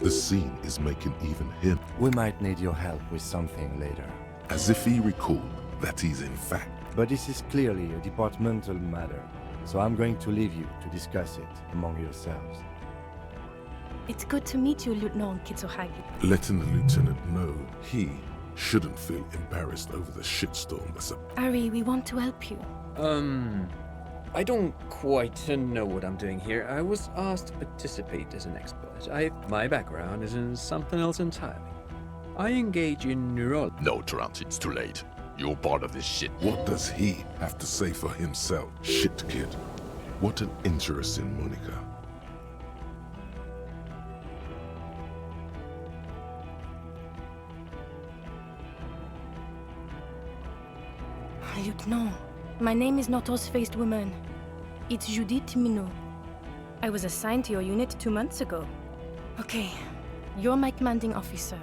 The scene is making even him, We might need your help with something later. as if he recalled that he's in fact... But this is clearly a departmental matter, so I'm going to leave you to discuss it among yourselves. It's good to meet you, Lieutenant Kitsuhagi. Letting the lieutenant know he shouldn't feel embarrassed over the shitstorm that's up. Ari, we want to help you. I don't quite know what I'm doing here. I was asked to participate as an expert. My background is in something else entirely. I engage in neurology. No, Trent, it's too late. You're part of this shit. What does he have to say for himself? Shit, kid. What an interesting Monica. Lieutenant, my name is not Horse-Faced Woman. It's Judith Minot. I was assigned to your unit 2 months ago. Okay, you're my commanding officer.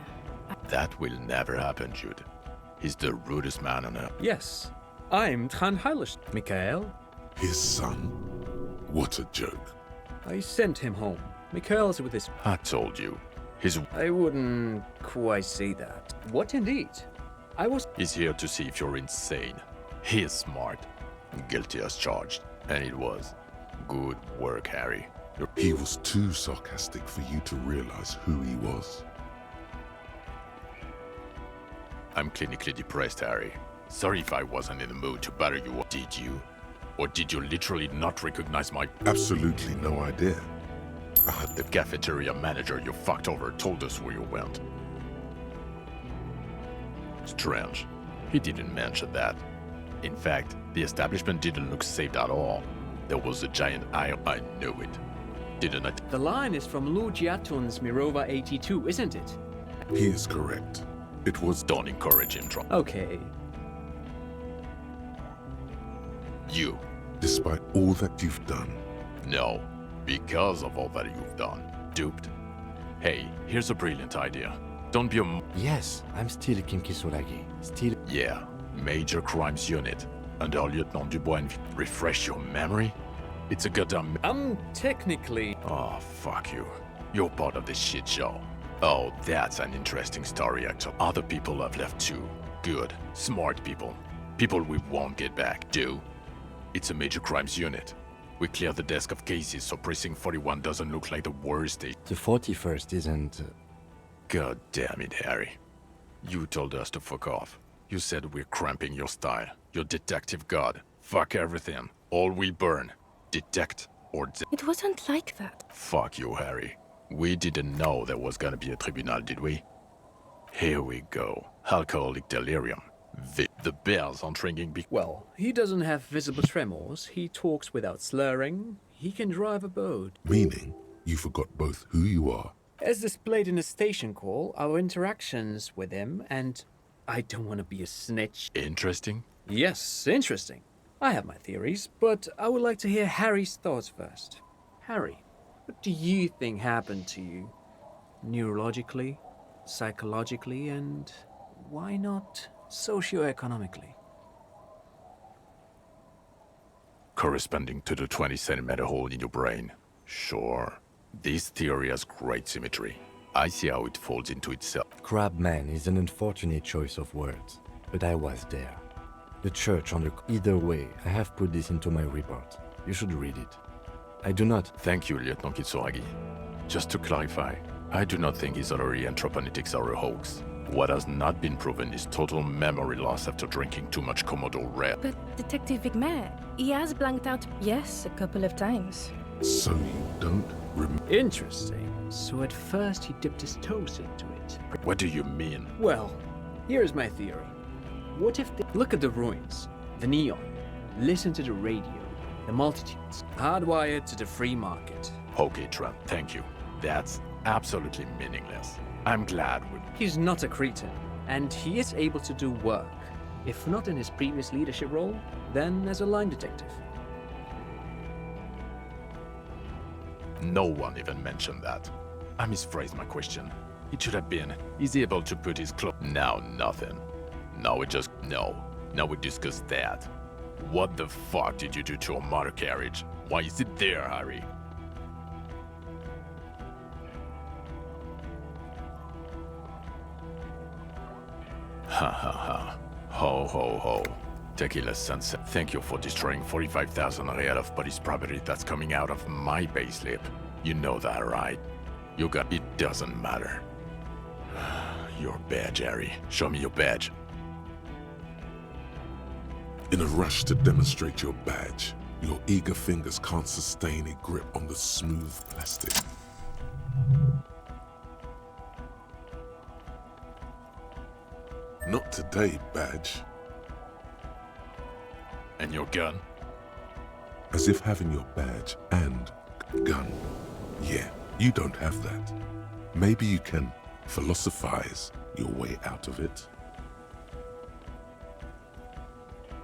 That will never happen, Jude. He's the rudest man on earth. Yes, I'm Trent Heilerstein. Mikhail, His son? What a joke. I sent him home. Mikhail's with his... I told you. I wouldn't quite say that. What indeed? He's here to see if you're insane. He is smart. Guilty as charged. And it was. Good work, Harry. He was too sarcastic for you to realize who he was. I'm clinically depressed, Harry. Sorry if I wasn't in the mood to batter you up. Did you? Or did you literally not recognize my... Absolutely no idea. The cafeteria manager you fucked over told us where you went. Strange. He didn't mention that. In fact, the establishment didn't look safe at all. There was a giant eye. I knew it. Didn't I? The line is from Lugiatun's Mirova 82, isn't it? He is correct. It was... Don't encourage him, Trump. Okay. You. Despite all that you've done. No. Because of all that you've done. Duped. Hey, here's a brilliant idea. Don't be a... Yes, I'm still Kim Kisuragi. Still... Yeah. Major Crimes Unit. Under Lieutenant Dubois and... Refresh your memory? It's a goddamn... Technically... Oh, fuck you. You're part of this shit show. Oh, that's an interesting story, actually. Other people have left too. Good. Smart people. People we won't get back. Do. It's a major crimes unit. We clear the desk of cases so Precinct 41 doesn't look like the worst station. The 41st isn't... God damn it, Harry. You told us to fuck off. You said we're cramping your style. Your detective god. Fuck everything. All we burn. Detect or... It wasn't like that. Fuck you, Harry. We didn't know there was gonna be a tribunal, did we? Here we go. Alcoholic delirium. The bells aren't ringing Well, he doesn't have visible tremors, he talks without slurring, he can drive a boat. Meaning, you forgot both who you are. As displayed in the station call, our interactions with him, and I don't want to be a snitch. Interesting? Yes, interesting. I have my theories, but I would like to hear Harry's thoughts first. Harry, what do you think happened to you? Neurologically, psychologically, and why not socioeconomically? Corresponding to the 20 centimeter hole in your brain. Sure. This theory has great symmetry. I see how it folds into itself. Crabman is an unfortunate choice of words, but I was there. The church on the... Either way, I have put this into my report. You should read it. I do not... Thank you, Lieutenant Kitsuragi. Just to clarify, I do not think his honorary anthropometics are a hoax. What has not been proven is total memory loss after drinking too much Commodore Red. But Detective Vigmer, he has blanked out, yes, a couple of times. So you don't remember. Interesting. So at first he dipped his toes into it. What do you mean? Well, here's my theory. What if they look at the ruins, the neon, listen to the radio, the multitudes, hardwired to the free market? Okay, Trent, thank you. That's absolutely meaningless. I'm glad we... He's not a cretin, and he is able to do work. If not in his previous leadership role, then as a line detective. No one even mentioned that. I misphrased my question. It should have been, is he able to put his clothes... Now nothing. Now we just... No. Now we discuss that. What the fuck did you do to a motor carriage? Why is it there, Harry? Ha ha ha. Ho ho ho. Tequila Sunset, thank you for destroying 45,000 real of police property that's coming out of my payslip. You know that, right? You got... It doesn't matter. Your badge, Harry. Show me your badge. In a rush to demonstrate your badge, your eager fingers can't sustain a grip on the smooth plastic. Not today, badge. And your gun? As if having your badge and gun. Yeah, you don't have that. Maybe you can philosophize your way out of it.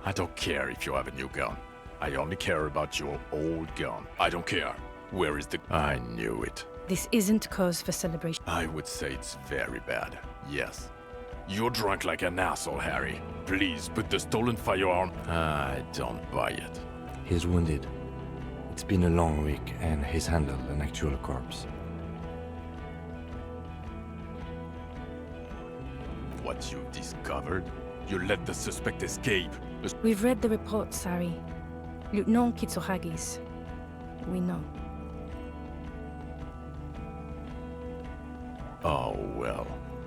I don't care if you have a new gun. I only care about your old gun. I don't care. Where is the... I knew it. This isn't cause for celebration. I would say it's very bad. Yes. You're drunk like an asshole, Harry. Please put the stolen firearm... I don't buy it. He's wounded. It's been a long week, and he's handled an actual corpse. What you discovered? You let the suspect escape. We've read the reports, Harry. Lieutenant Kitsuhagi's. We know. Oh, well.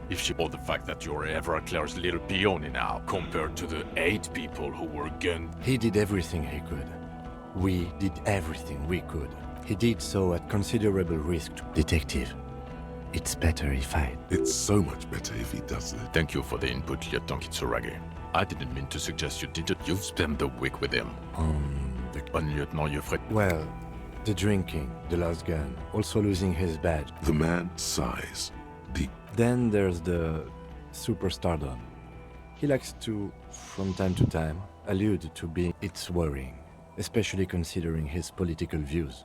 If she... Or the fact that you're Everclear's little peony now, compared to the 8 people who were gunned... He did everything he could. We did everything we could. He did so at considerable risk. Detective, it's better if I... It's so much better if he does it. Thank you for the input, Lieutenant Kitsuragi. I didn't mean to suggest you did it. You've spent the week with him. Lieutenant Yofred. Well, the drinking, the lost gun, also losing his badge. The man sighs deep. Then there's the superstardom. He likes to, from time to time, allude to being... It's worrying, especially considering his political views.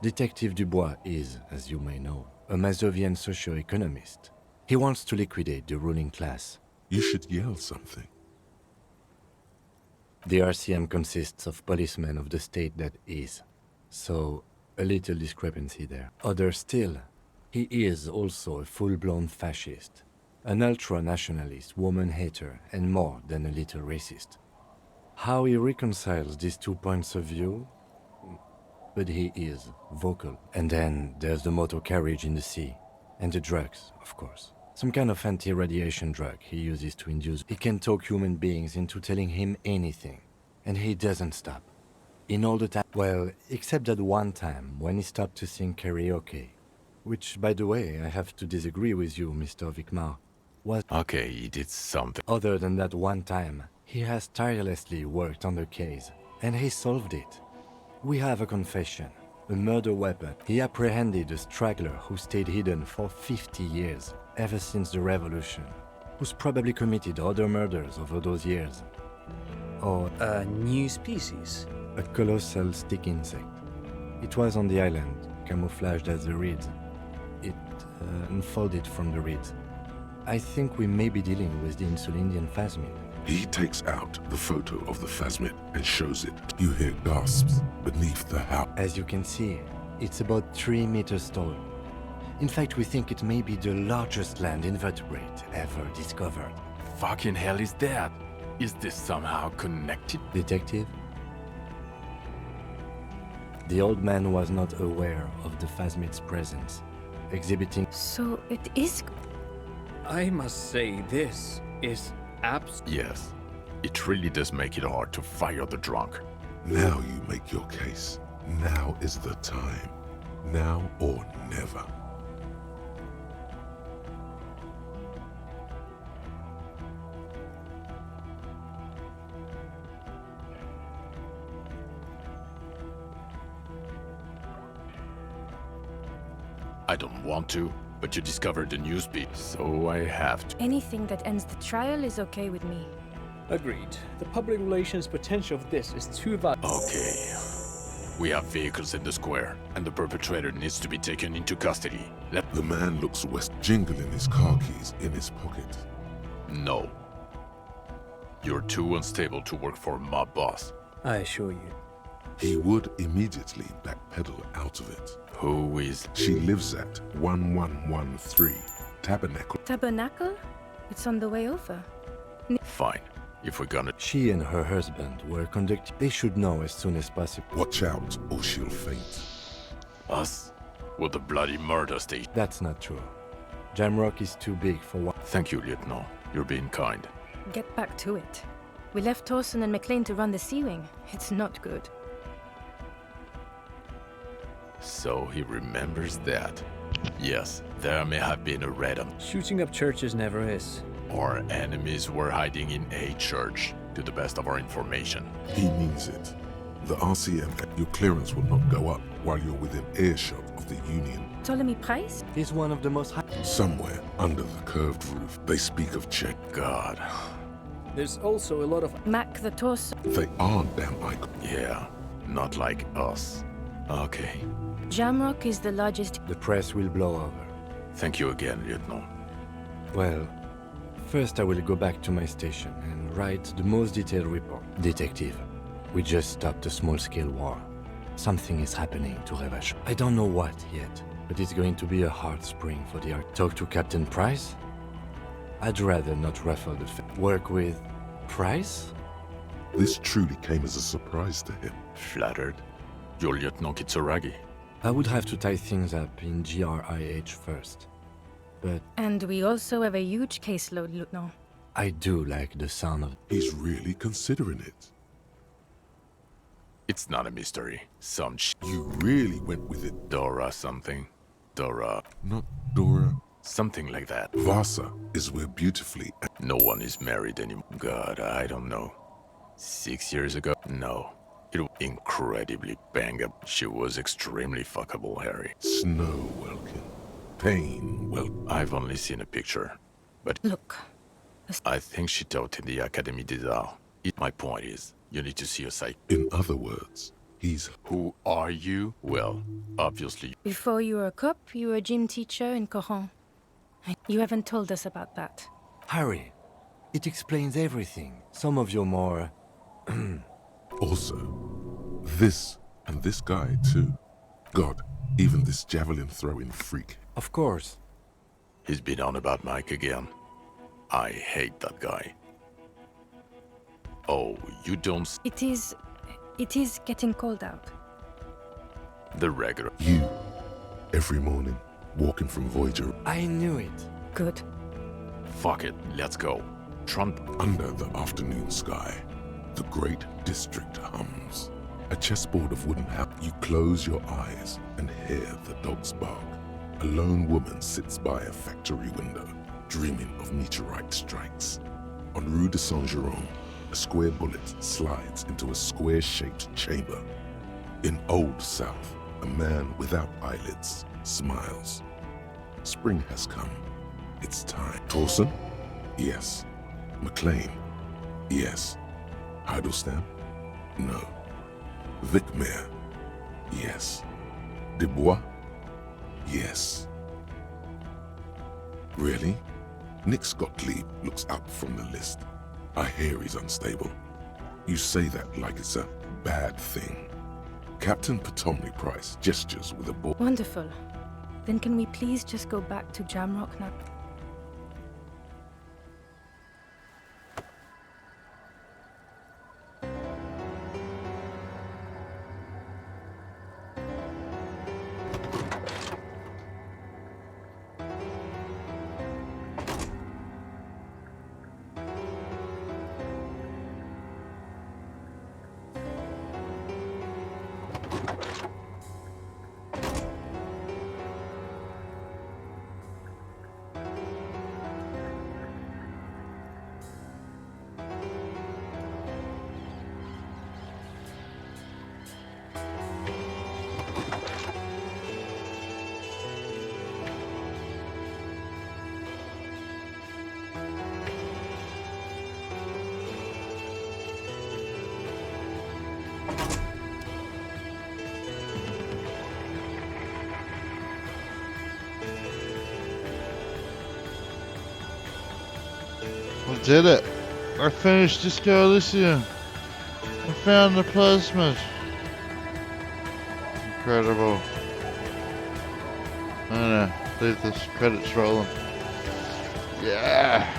Detective Dubois is, as you may know, a Mazovian socio-economist. He wants to liquidate the ruling class. You should yell something. The RCM consists of policemen of the state that is, so a little discrepancy there. Other still, he is also a full-blown fascist, an ultra-nationalist, woman-hater, and more than a little racist. How he reconciles these 2 points of view? But he is vocal. And then there's the motor carriage in the sea, and the drugs, of course. Some kind of anti-radiation drug he uses to induce. He can talk human beings into telling him anything, and he doesn't stop. In all the time, well, except that one time when he stopped to sing karaoke, which, by the way, I have to disagree with you, Mr. Vicmar, was... Okay, he did something. Other than that one time, he has tirelessly worked on the case, and he solved it. We have a confession, A murder weapon. He apprehended a straggler who stayed hidden for 50 years, ever since the revolution, who's probably committed other murders over those years. Or A new species? a colossal stick insect. It was on the island, camouflaged as the reeds. It unfolded from the reeds. I think we may be dealing with the Insulindian Phasmid. He takes out the photo of the Phasmid and shows it. You hear gasps beneath the house. As you can see, it's about 3 meters tall. In fact, we think it may be the largest land invertebrate ever discovered. Fucking hell is that? Is this somehow connected? Detective? The old man was not aware of the Phasmid's presence, exhibiting... So it is. I must say, this is Yes. It really does make it hard to fire the drunk. Now you make your case. Now is the time. Now or never. I don't want to, but you discovered the news beat, so I have to. Anything that ends the trial is okay with me. agreed. The public relations potential of this is too valuable. Okay. We have vehicles in the square, and the perpetrator needs to be taken into custody. The man looks west, jingling his car keys in his pocket. No. You're too unstable to work for my boss. I assure you. He would immediately backpedal out of it. Who is... She lives at 1113 Tabernacle. Tabernacle? It's on the way over. Fine. If we're gonna... She and her husband were conducting... They should know as soon as possible. Watch out, or she'll faint. Us? With the bloody murder station. That's not true. Jamrock is too big for what... Thank you, Lieutenant. You're being kind. Get back to it. We left Torson and McLean to run the Sea Wing. It's not good. So he remembers that. Yes, there may have been a raid on... Shooting up churches never is. Our enemies were hiding in a church, to the best of our information. He means it. The RCM, your clearance will not go up while you're within earshot of the Union. Ptolemy Price? He's one of the most high... Somewhere under the curved roof, they speak of check. God. There's also a lot of... Mac the Torso. They are damn icons. Yeah, not like us. Okay. Jamrock is the largest... The press will blow over. Thank you again, Lieutenant. Well, first I will go back to my station and write the most detailed report. Detective, we just stopped a small-scale war. Something is happening to Revach. I don't know what yet, but it's going to be a hard spring for the Ark. Talk to Captain Price? I'd rather not ruffle the work with Price? This truly came as a surprise to him. Flattered. You're Lieutenant Kitsuragi. I would have to tie things up in GRIH first. But And we also have a huge caseload, Lieutenant. I do like the sound of... He's really considering it. It's not a mystery. Some You really went with it. Dora something. Dora... Not Dora. Something like that. Vasa is where beautifully... No one is married anymore. God, I don't know. 6 years ago? No. It was incredibly bang up. She was extremely fuckable, Harry. Snow Welkin. Pain, well... I've only seen a picture. But Look. I think she taught in the Académie des Arts. My point is, you need to see a psych. In other words, he's... Who are you? Well, obviously. Before you were a cop, you were a gym teacher in Coron. You haven't told us about that. Harry, it explains everything. Some of your more... Also, this and this guy too. God, even this javelin-throwing freak. Of course. He's been on about Mike again. I hate that guy. Oh, you don't... It is getting cold out. The regular... You, every morning, walking from Voyager. I knew it. Good. Fuck it, let's go. Trump... Under the afternoon sky, the great district hums. A chessboard of wooden You close your eyes and hear the dogs bark. A lone woman sits by a factory window, dreaming of meteorite strikes. On Rue de Saint-Jérôme, a square bullet slides into a square-shaped chamber. In Old South, A man without eyelids smiles. Spring has come. It's time. Torsen? Yes. McLean? Yes. Heidelstein? No. Vicmere? Yes. Dubois? Yes. Really? Nick Gottlieb looks up from the list. I hear he's unstable. You say that like it's a bad thing. Captain Ptolemy Price gestures with a ball. Wonderful. Then can we please just go back to Jamrock now? I did it. I finished Disco Elysium. I found the plasmid. Incredible. I don't know. Leave the credits rolling. Yeah.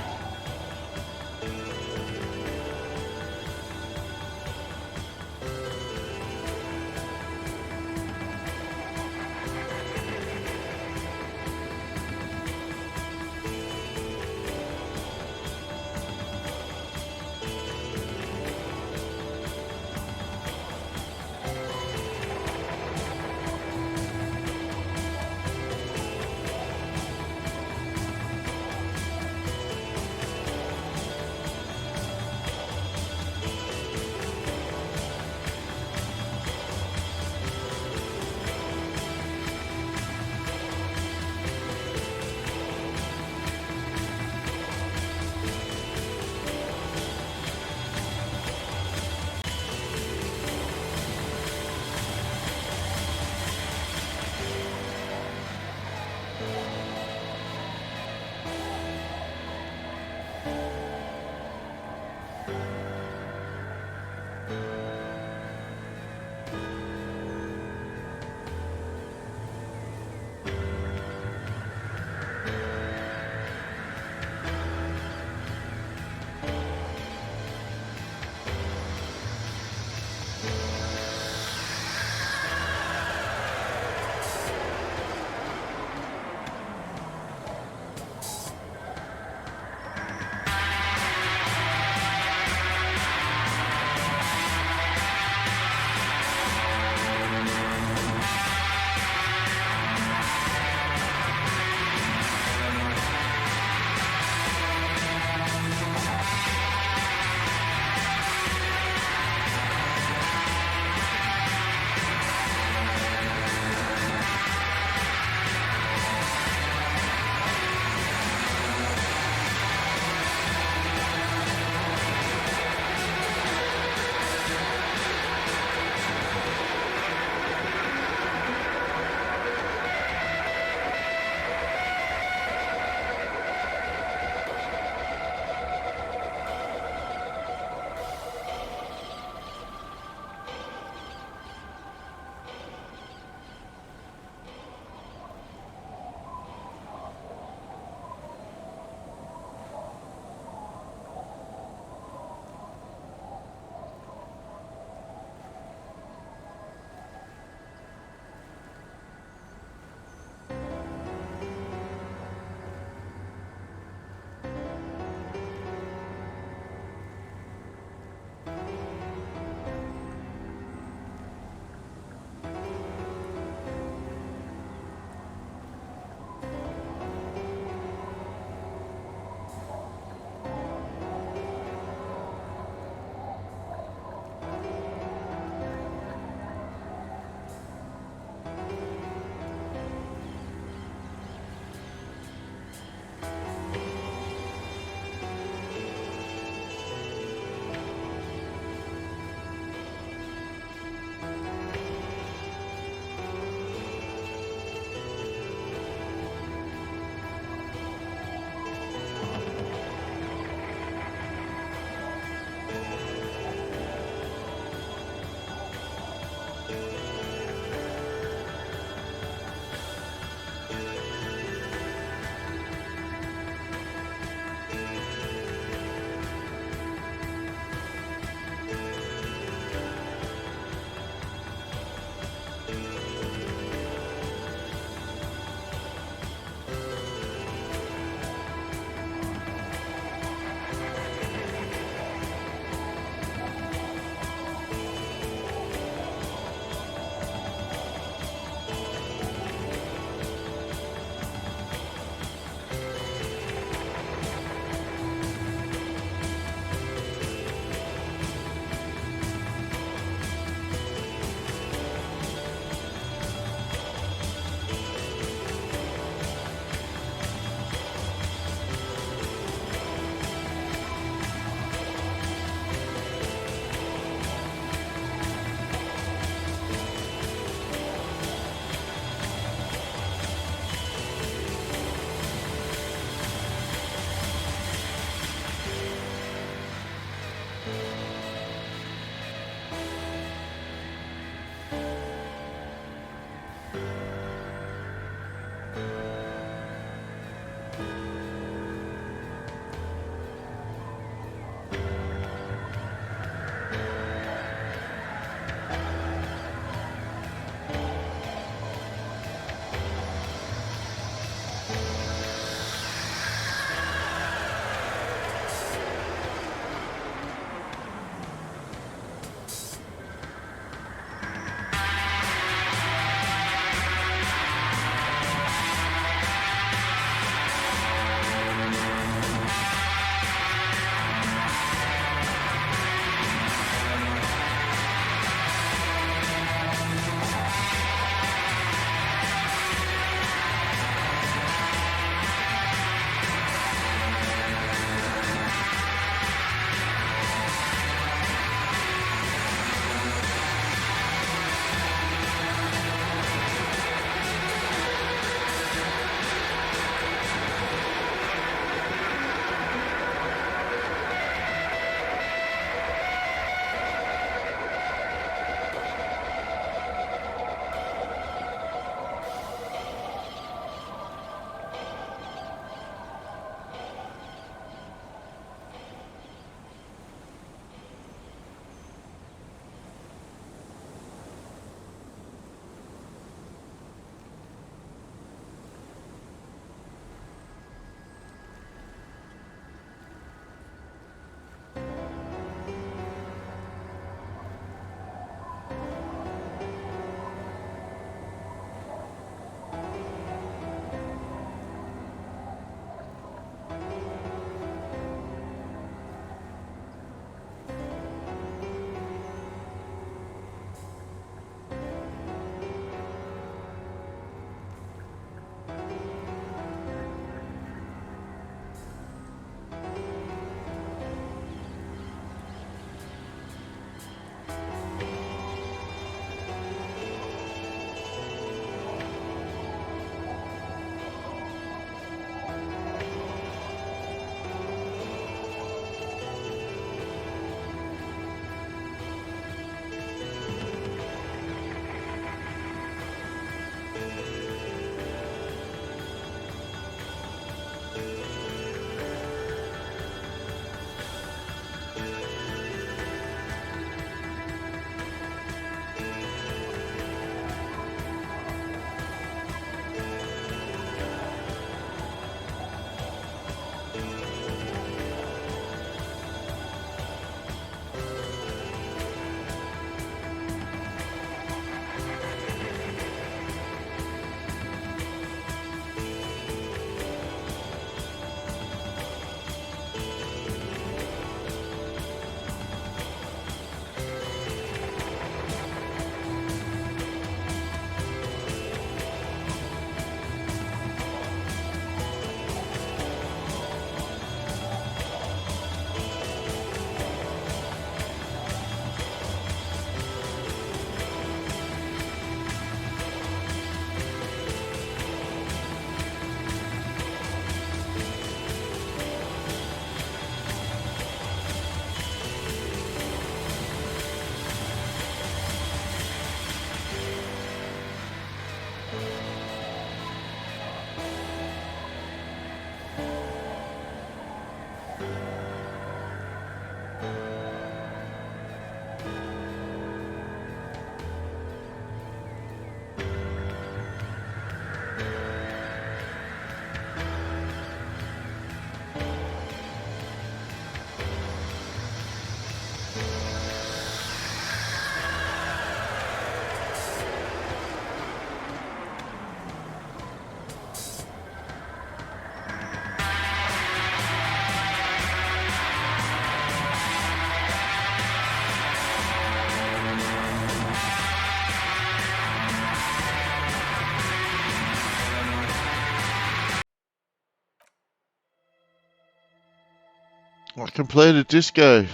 I completed disco.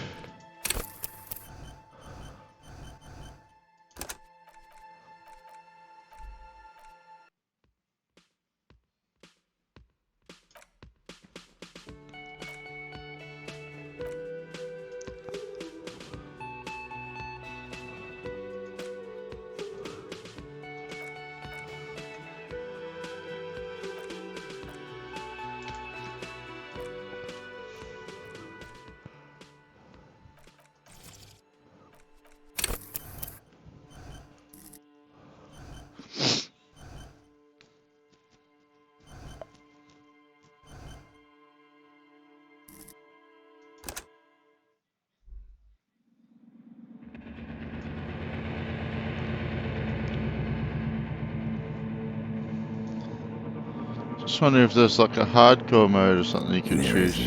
Just wonder if there's like a hardcore mode or something you can choose.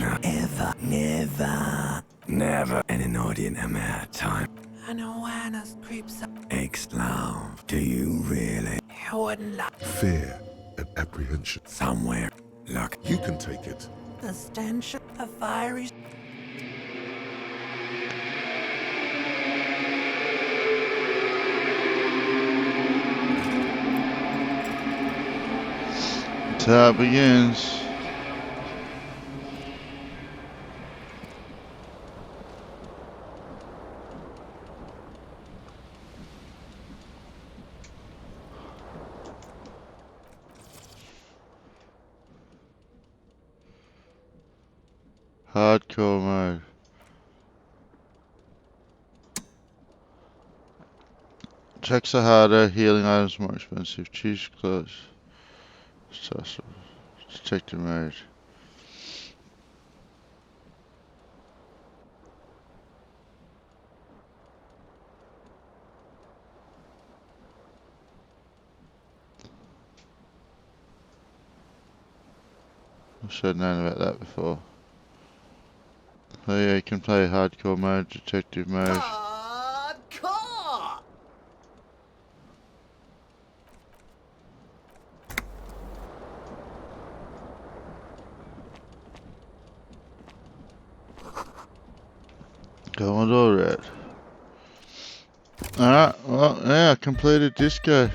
Never an inordinate amount of time. An awareness creeps up. Ex-love, do you really? Who wouldn't love Fear and apprehension. Somewhere. Look, You can take it. the stench of fiery? That's how it begins. Hardcore mode. Checks are harder, healing items more expensive. Choose clothes. Detective mode. I should have known about that before. Oh yeah, you can play hardcore mode, detective mode. Hardcore! Commodore Red. Alright, well, yeah, completed disco.